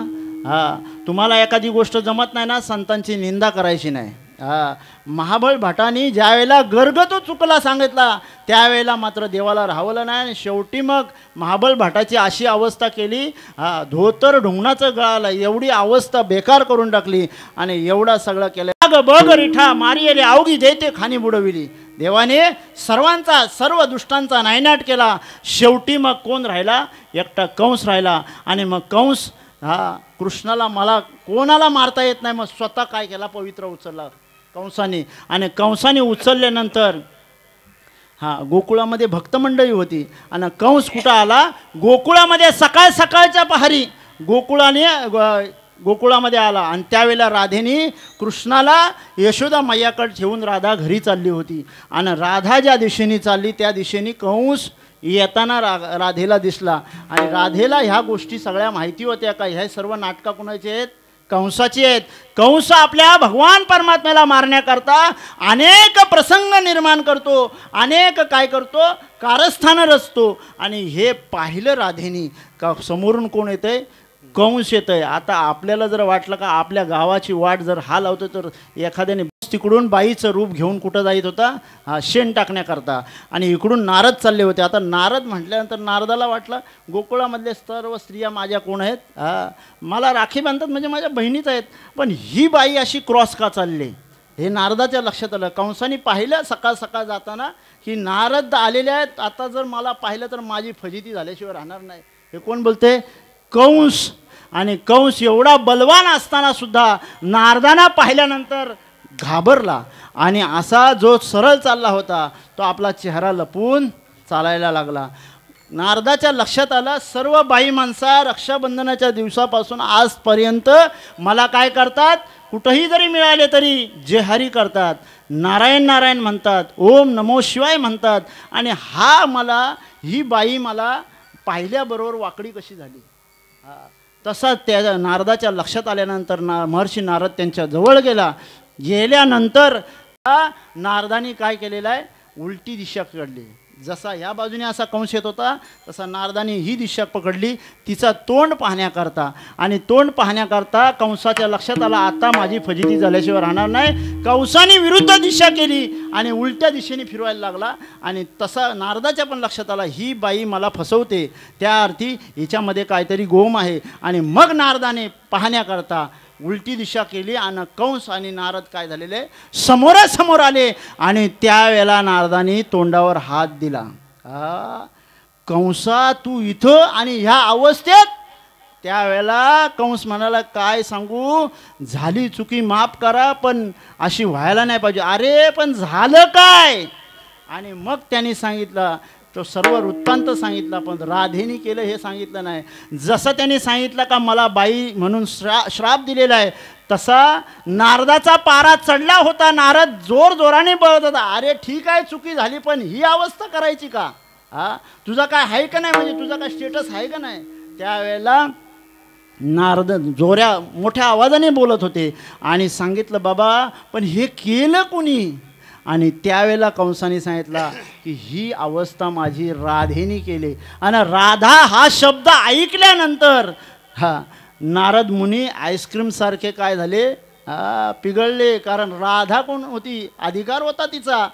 तुम्हाला एखादी गोष्ट जमत नाही ना, संतांची निंदा करायची नाही. महाबळ भटाने ज्या वेळेला गर्ग तो चुकला सांगितला त्यावेळेला मात्र देवाला राहवलं नाही. आणि शेवटी मग महाबळ भटाची अशी अवस्था केली, धोतर ढुंगणाचं गळालं, एवढी अवस्था बेकार करून टाकली. आणि एवढा सगळं केलं. बघ रिठा मारी रे अवघी देते खाणी बुडविली. देवाने सर्वांचा सर्व दुष्टांचा नायनाट केला. शेवटी मग कोण राहिला, एकटा कंस राहिला. आणि मग कंस कृष्णाला मला कोणाला मारता येत नाही, मग स्वतः काय केला, पवित्र उचलला कंसाने. आणि कंसाने उचलल्यानंतर गोकुळामध्ये भक्तमंडळी होती. आणि कंस कुठं आला, गोकुळामध्ये सकाळ सकाळच्या पहारी गोकुळामध्ये आला. आणि त्यावेळेला राधेने कृष्णाला यशोदा मैयाकडे ठेवून राधा घरी चालली होती. आणि राधा ज्या दिशेने चालली त्या दिशेने कंस येताना राधेला दिसला. आणि राधेला ह्या गोष्टी सगळ्या माहिती होत्या का, ह्या सर्व नाटका कुणाचे आहेत, कंसाची आहेत. कंस आपल्या भगवान परमात्म्याला मारण्याकरता अनेक प्रसंग निर्माण करतो, अनेक काय करतो, कारस्थान रचतो. आणि हे पाहिलं राधेनी का समोरून कोण येतंय, कंस येतंय. आता आपल्याला जर वाटलं का आपल्या गावाची वाट जर हा लावतो तर एखाद्याने तिकडून बाईचं रूप घेऊन कुठं जात होता, शेण टाकण्याकरता. आणि इकडून नारद चालले होते. आता नारद म्हटल्यानंतर नारदाला वाटलं गोकुळामधले सर्व स्त्रिया माझ्या कोण आहेत, मला राखी बांधतात म्हणजे माझ्या बहिणीच आहेत, पण ही बाई अशी क्रॉस का चालली, हे नारदाच्या लक्षात आलं. कंसाने पाहिलं सकाळ सकाळ जाताना की नारद आलेले आहेत, आता जर मला पाहिलं तर माझी फजिती झाल्याशिवाय राहणार नाही. हे कोण बोलते, कंस. आणि कंस एवढा बलवान असताना सुद्धा नारदांना पाहिल्यानंतर घाबरला. आणि असा जो सरळ चालला होता तो आपला चेहरा लपवून चालायला लागला. नारदाच्या लक्षात आलं सर्व बाई माणसा रक्षाबंधनाच्या दिवसापासून आजपर्यंत मला काय करतात, कुठंही जरी मिळाले तरी जे हरी करतात, नारायण नारायण म्हणतात, ओम नमो शिवाय म्हणतात. आणि ही बाई मला पाहिल्याबरोबर वाकडी कशी झाली. तसा त्या नारदाच्या लक्षात आल्यानंतर महर्षी नारद त्यांच्या जवळ गेल्यानंतर नारदाने काय केलेलं आहे, उलटी दिशा पकडली. जसा या बाजूने असा कंस येत होता तसा नारदाने ही दिशा पकडली तिचा तोंड पाहण्याकरता. आणि तोंड पाहण्याकरता कंसाच्या लक्षात आला आता माझी फजिती झाल्याशिवाय राहणार नाही. कंसाने विरुद्ध दिशा केली आणि उलट्या दिशेने फिरवायला लागला. आणि तसा नारदाच्या पण लक्षात आला ही बाई मला फसवते, त्या अर्थी हिच्यामध्ये काहीतरी गोम आहे. आणि मग नारदाने पाहण्याकरता उलटी दिशा केली आणि कंस आणि नारद काय झालेले समोरासमोर आले. आणि त्यावेळेला नारदाने तोंडावर हात दिला. कंसा तू इथं आणि ह्या अवस्थेत. त्यावेळेला कंस म्हणाला काय सांगू, झाली चुकी माफ करा पण अशी व्हायला नाही पाहिजे. अरे पण झालं काय. आणि मग त्यांनी सांगितलं, तो सर्व वृत्तांत सांगितला पण राधेनी केलं हे सांगितलं नाही. जसं त्यांनी सांगितलं का मला बाई म्हणून श्राप दिलेला आहे तसा नारदाचा पारा चढला होता. नारद जोराने बोलत होता, अरे ठीक आहे चुकी झाली पण ही अवस्था करायची का. तुझा काय आहे का नाही, म्हणजे तुझा काय स्टेटस आहे का नाही. त्यावेळेला नारद मोठ्या आवाजाने बोलत होते आणि सांगितलं बाबा पण हे केलं कोणी. आणि त्यावेळेला कंसाने सांगितला की ही अवस्था माझी राधेने केली. आणि राधा हा शब्द ऐकल्यानंतर नारद मुनी आईस्क्रीमसारखे काय झाले, पिघळले. कारण राधा कोण होती, अधिकार होता तिचा.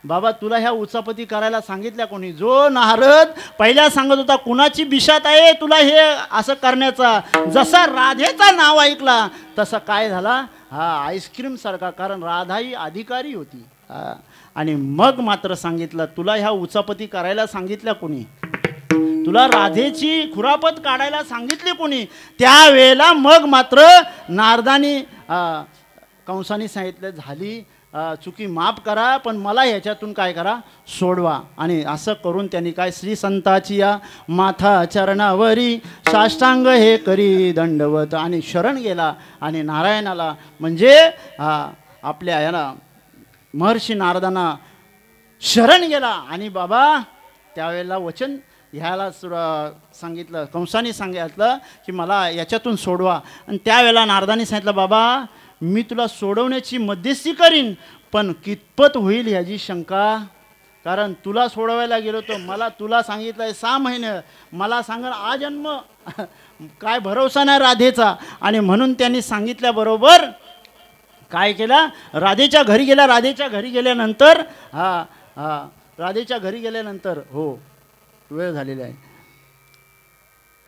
बाबा तुला ह्या उचापती करायला सांगितल्या कोणी. जो नारद पहिल्या सांगत होता कुणाची बिशात आहे तुला हे असं करण्याचा, जसा राधेचा नाव ऐकला तसा काय झाला, आईस्क्रीम सारखा. कारण राधा ही अधिकारी होती. आणि मग मात्र सांगितलं तुला ह्या उचापती करायला सांगितल्या कोणी, तुला राधेची खुरापत काढायला सांगितली कोणी. त्यावेळेला मग मात्र नारदानी कंसाने सांगितलं झाली चुकी माफ करा पण मला ह्याच्यातून काय करा सोडवा. आणि असं करून त्यांनी काय श्री संताची या माथा चरणावरी साष्टांग हे करी दंडवत आणि शरण गेला. आणि नारायणाला म्हणजे आपल्या याला महर्षी नारदांना शरण गेला. आणि बाबा त्यावेळेला वचन ह्याला सांगितलं, कंसाने सांगितलं की मला याच्यातून सोडवा. आणि त्यावेळेला नारदाने सांगितलं बाबा मी तुला सोडवण्याची मध्यस्थी करीन पण कितपत होईल ह्याची शंका. कारण तुला सोडवायला गेलो तो मला तुला सांगितलं आहे 6 महिने, मला सांगा आजन्म काय भरोसा नाही राधेचा. आणि म्हणून त्यांनी सांगितल्याबरोबर काय केलं, राधेच्या घरी गेला. राधेच्या घरी गेल्यानंतर राधेच्या घरी गेल्यानंतर हो वेळ झालेला आहे.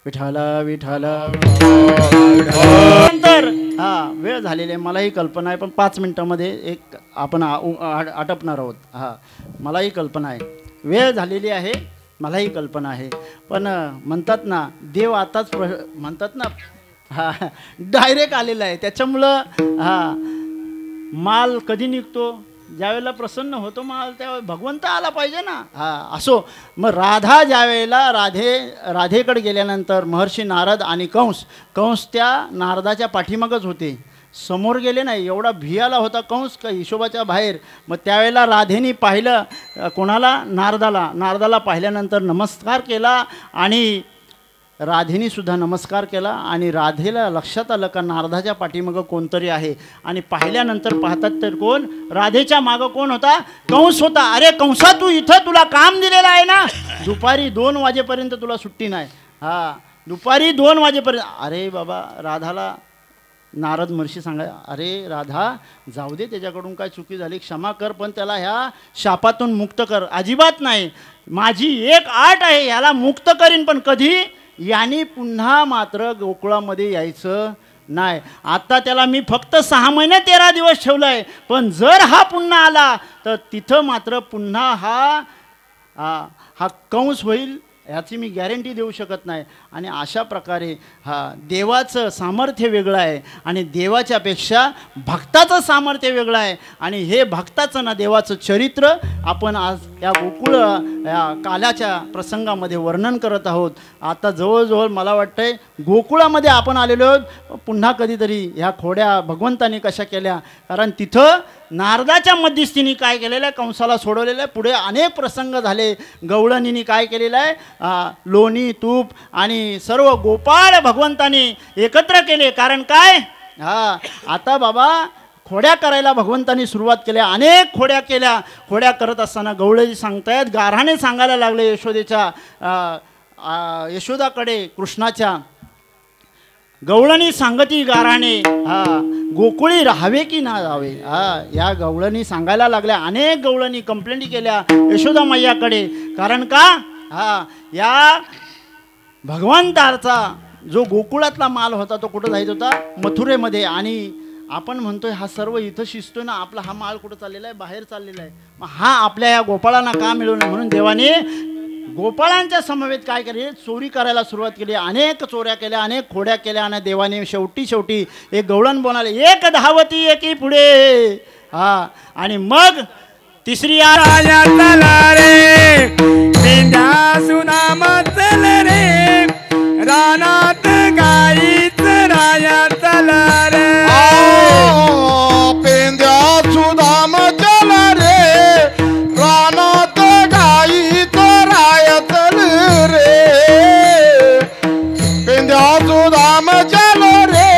विठाला विठाला नंतर वेळ झालेली आहे. मलाही कल्पना आहे पण 5 मिनिटामध्ये एक आपण आटपणार आहोत. मलाही कल्पना आहे, वेळ झालेली आहे, मलाही कल्पना आहे. पण म्हणतात ना देव आताच म्हणतात ना डायरेक्ट आलेला आहे. त्याच्यामुळं माल कधी निघतो, ज्यावेळेला प्रसन्न होतो माल त्यावेळेला भगवंत आला पाहिजे ना. असो मग राधा ज्यावेळेला राधेकडे गेल्यानंतर महर्षी नारद आणि कंस त्या नारदाच्या पाठीमागच होते, समोर गेले नाही. एवढा भियाला होता कंस का हिशोबाच्या बाहेर. मग त्यावेळेला राधेने पाहिलं कोणाला, नारदाला पाहिल्यानंतर नमस्कार केला. आणि राधेने सुद्धा नमस्कार केला. आणि राधेला लक्षात आलं का नारदाच्या पाठीमागं कोणतरी आहे. आणि पाहिल्यानंतर पाहतात तर कोण, राधेच्या मागं कोण होता, कंस होता. अरे कंसा तू इथं, तुला काम दिलेलं आहे ना, दुपारी 2 वाजेपर्यंत तुला सुट्टी नाही. दुपारी 2 वाजेपर्यंत. अरे बाबा राधाला नारद महर्षी सांगा अरे राधा जाऊ दे, त्याच्याकडून काय चुकी झाली क्षमा कर पण त्याला ह्या शापातून मुक्त कर. अजिबात नाही, माझी एक अट आहे, ह्याला मुक्त करीन पण कधी याने पुन्हा मात्र गोकुळामध्ये यायचं नाही. आता त्याला मी फक्त 6 महिने 13 दिवस ठेवलं आहे. पण जर हा पुन्हा आला तर तिथं मात्र पुन्हा हा कंस होईल याची मी गॅरंटी देऊ शकत नाही. आणि अशा प्रकारे देवाचं सामर्थ्य वेगळं आहे आणि देवाच्यापेक्षा भक्ताचं सामर्थ्य वेगळं आहे. आणि हे भक्ताचं ना देवाचं चरित्र आपण आज या गोकुळ या काल्याच्या प्रसंगामध्ये वर्णन करत आहोत. आता जवळजवळ मला वाटतंय गोकुळामध्ये आपण आलेलो आहोत. पुन्हा कधीतरी ह्या खोड्या भगवंतांनी कशा केल्या, कारण तिथं नारदाच्या मध्यस्थीने काय केलेलं आहे, कंसाला सोडवलेलं आहे. पुढे अनेक प्रसंग झाले. गवळणीने काय केलेलं आहे, लोणी तूप आणि सर्व गोपाळ भगवंतांनी एकत्र केले. कारण काय, आता बाबा खोड्या करायला भगवंतांनी सुरुवात केल्या. अनेक खोड्या केल्या. खोड्या करत असताना गवळणी सांगतायत, गाऱ्हाणे सांगायला लागले यशोदाकडे कृष्णाच्या. गवळणी सांगती गाऱ्हाणे, गोकुळी राहावे की ना जावे. या गवळणी सांगायला लागल्या. अनेक गवळणी कंप्लेंटी केल्या यशोदा मैयाकडे. कारण का, या भगवंताचा जो गोकुळातला माल होता तो कुठं जायचा होता, मथुरेमध्ये. आणि आपण म्हणतोय हा सर्व इथं शिजतोय ना, आपला हा माल कुठं चाललेला आहे, बाहेर चाललेला आहे. मग हा आपल्या या गोपाळांना का मिळू नये म्हणून देवाने गोपाळांच्या समवेत काय केले, चोरी करायला सुरुवात केली. अनेक चोऱ्या केल्या, अनेक खोड्या केल्या. आणि देवाने शेवटी एक गवळण बोलाले, एक धावती एकी पुढे. आणि मग तिसरी राया चला रे, मेंढ्या सुनाम चल रे, रानात गाईच राया चला रे. पेंद्या सुदाम चल रे, रानात गाईच राया चल रे. पेंद्या सुदाम चल रे,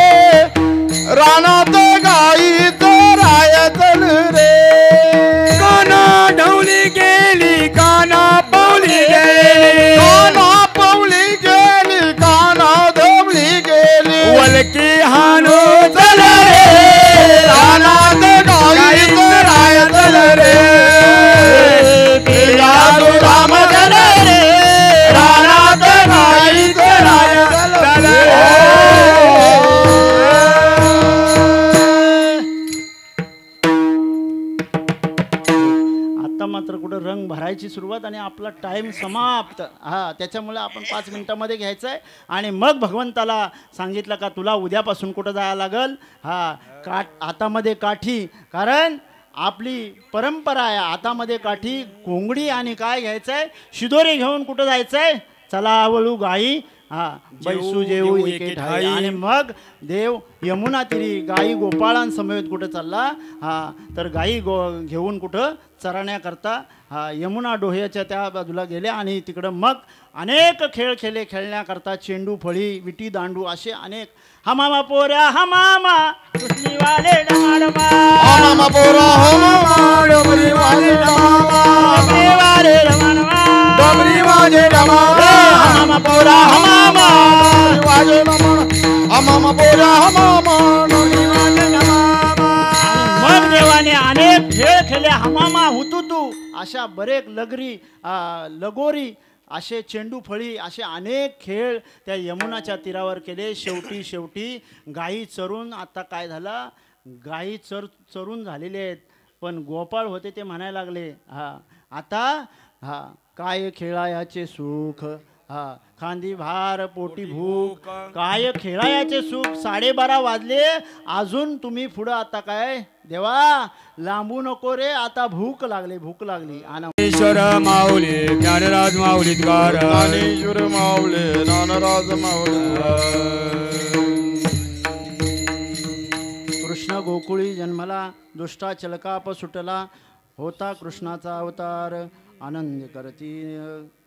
रानात गाईच राया चल रे. काना ढवली गेली, काना पावली गेली, काना पावली गेली, काना धवली गेली. वलकी हानो चल रे, रानात गाईच राया चल रे. पेंद्या सुदाम चल रे, रानात गाईच राया चल रे. आता मात्र कुठं रंग भरायची सुरुवात आणि आपला टाईम समाप्त. त्याच्यामुळे आपण 5 मिनिटामध्ये घ्यायचं आहे. आणि मग भगवंताला सांगितलं का तुला उद्यापासून कुठं जायला लागल, हातामध्ये काठी. कारण आपली परंपरा आहे, हातामध्ये काठी, कोंगडी आणि काय घ्यायचं आहे, शिदोरी घेऊन कुठं जायचं आहे, चला वळू गाई बैसू जेऊ एके ठाई. आणि मग देव यमुना तिरी गाई गोपाळांसमवेत कुठं चालला, तर गाई घेऊन कुठं चरण्याकरता यमुना डोह्याच्या त्या बाजूला गेले. आणि तिकडं मग अनेक खेळ खेळण्याकरता चेंडू, फळी, विटी, दांडू असे अनेक. हमामा पोऱ्या हमामा, कृष्णीवाले डमाडमा, हमामा पोरा हमामा, डोबरी वाजे डमामा, कृष्णीवाले डमाडमा, डोबरी वाजे डमामा. हमामा पोरा हमामा, वाजे डमामा, हमामा पोरा हमामा, डोबरी वाजे डमामा. मग देवाने अनेक खेळ खेळले. हमामा, हुतुतू अशा बरेच लगोरी असे चेंडू फळी असे अनेक खेळ त्या यमुनाच्या तीरावर केले. शेवटी गायी चरून, आता काय झालं, गायी चरून झालेले आहेत. पण गोपाळ होते ते म्हणायला लागले, आता काय खेळायाचे सुख, खांदी भार पोटी भूक, काय खेळायाचे सुख. 12:30 वाजले, अजून तुम्ही पुढं आता काय देवा लांबू नको रे, आता भूक लागली. ईश्वर माऊली ज्ञानराज माऊलीतकार, ज्ञानेश्वर माऊले ज्ञानराज माऊले. कृष्ण गोकुळी जन्मला, दुष्टा चलकाप सुटला, होता कृष्णाचा अवतार. आनंद करती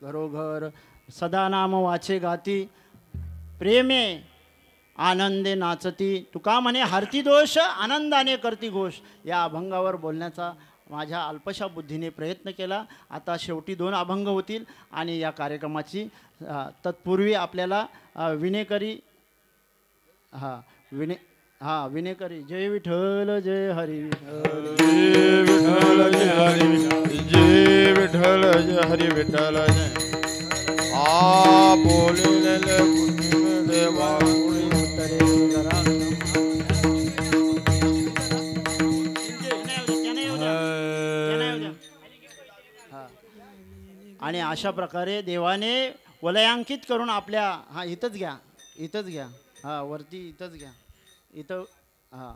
घरोघर, सदा नाम वाचे गाती, प्रेमे आनंदे नाचती. तुका म्हणे हरती दोष, आनंदाने करती घोष. या अभंगावर बोलण्याचा माझ्या अल्पशा बुद्धीने प्रयत्न केला. आता शेवटी 2 अभंग होतील आणि या कार्यक्रमाची तत्पूर्वी आपल्याला विनेकरी विनेकरी जय विठ्ठल जय हरी विठ्ठल, जय विठ्ठल जय हरी विठ्ठल, जय विठ्ठल जय हरी विठ्ठल. बोलिले देवा आणि अशा प्रकारे देवाने वलयांकित करून आपल्या हा इथंच घ्या हा वरती इथंच घ्या इथं हा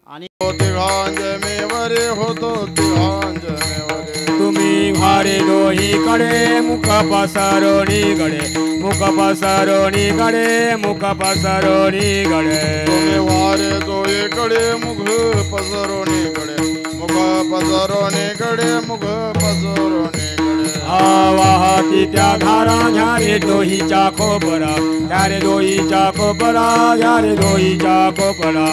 आणि तिघांजमेवरे होतो तिघांजमेवरे तुम्ही वारे दोहीकडे मुख पसरोनीकडे मुख पसरोनीकडे मुख पसरोनीकडे तुम्ही वारे दोहीकडे मुख पसरोनीकडे मुख पसरोनीकडे मुख पसरोनीकडे वाहती त्या धारा झारे दोहीच्या खोपरा झारे दोहीच्या खोपरा झारे दोहीच्या खोपरा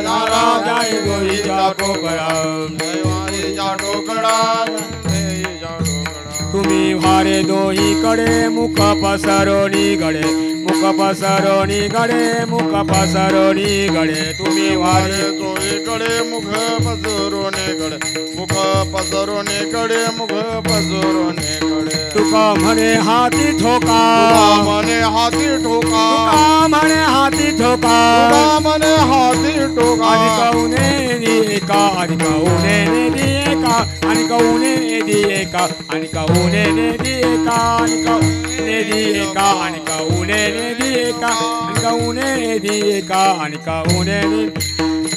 धारा झारे दोहीच्या खोपरा तुम्ही वारे दोहीकडे मुख पसरोनीकडे मुख पसरोनीकडे मुख पसरोनीकडे तुम्ही वारे दोहीकडे मुख पसरोनीकडे मुख पसरोनीकडे मुख पसरोनीकडे तुका म्हणे हाती ठोका म्हणे हाती ठोका तुका म्हणे हाती ठोका म्हणे हाती ठोका आणि कौने दिएका आणि कौने दिएका आणि कौने दिएका आणि कौने दिएका आणि कौने दिएका आणि कौने दिएका आणि कौने दिएका आणि कौने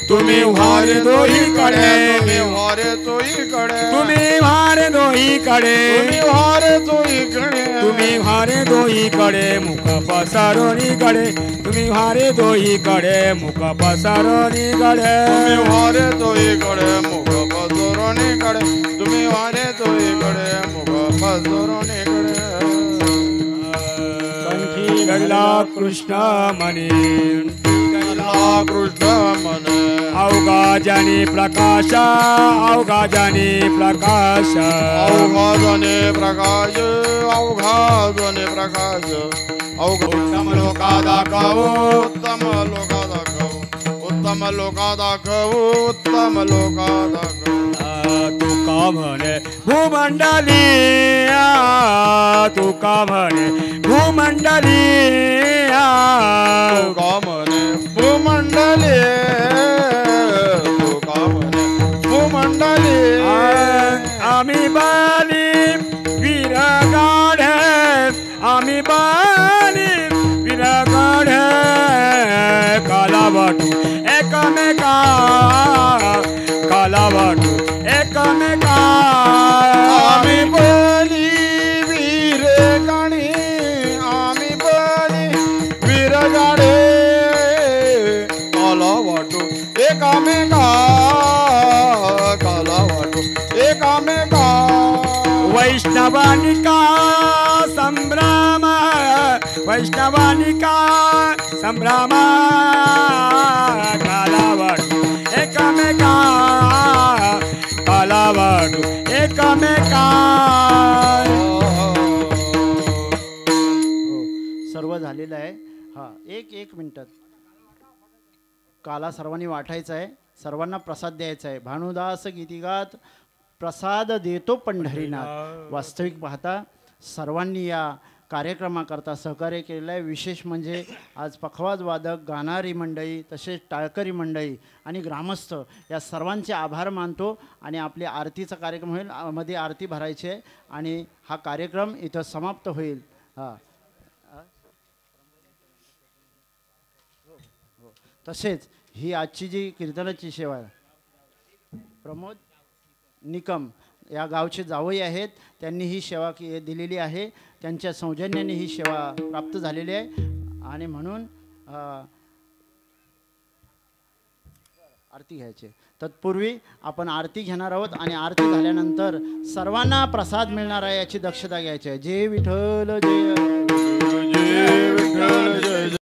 तुम्ही वारे दोहीकडे तुम्ही वारे दोहीकडे तुम्ही वारे दोहीकडे तुम्ही वारे दोहीकडे तुम्ही वारे दोहीकडे मुख पसरोनीकडे तुम्ही वारे दोहीकडे मुख पसरोनीकडे तुम्ही वारे दोहीकडे मुख पसरोनीकडे तुम्ही वारे दोहीकडे मुख पसरोनीकडे कंठी गल्ला कृष्ण मनी कृष्ण मन अवघा जानी प्रकाश अवघा जानी प्रकाश अवघा जने प्रकाश अवघा जने प्रकाश अवघा उत्तम लोका दाखव उत्तम लोका दाखव उत्तम लोका दाखव उत्तम लोका दाखव तुका म्हणे भूमंडली तुका म्हणे भूमंडली तुका म्हणे भूमंडली तुका म्हणे भूमंडली आम्ही बाली वीरगाढ आम्ही बाली वीरगाढ काला वाटू एकमेका काला वाटू एकमेका आम्ही बली वीर गाणी आम्ही बली वीर गाडे काला वाटू एकामेका काला वाटू एकामेका वैष्णवानिका संभ्रम वैष्णवानिका संभ्रम काला वाटू एकमेका काला वाटू एकमेका सर्व झालेलं आहे हा एक मिनिटात काला सर्वांनी वाटायचा आहे सर्वांना प्रसाद द्यायचा आहे भानुदास गीतिगात प्रसाद देतो पंढरीनाथ वास्तविक पाहता सर्वांनी या कार्यक्रमाकरता सहकार्य केलेलं आहे विशेष म्हणजे आज पखवाज वादक गाणारी मंडळी तसेच टाळकरी मंडळी आणि ग्रामस्थ या सर्वांचे आभार मानतो आणि आपली आरतीचा कार्यक्रम होईल मध्ये आरती भरायची आहे आणि हा कार्यक्रम इथं समाप्त होईल हां तसेच ही आजची जी कीर्तनाची सेवा आहे प्रमोद निकम या गावचे जावई आहेत त्यांनी ही सेवा दिलेली आहे त्यांच्या सौजन्याने ही सेवा प्राप्त झालेली आहे आणि म्हणून आरती घ्यायची तत्पूर्वी आपण आरती घेणार आहोत आणि आरती झाल्यानंतर सर्वांना प्रसाद मिळणार आहे याची दक्षता घ्यायची आहे जय विठ्ठल जय जय विठ्ठल जय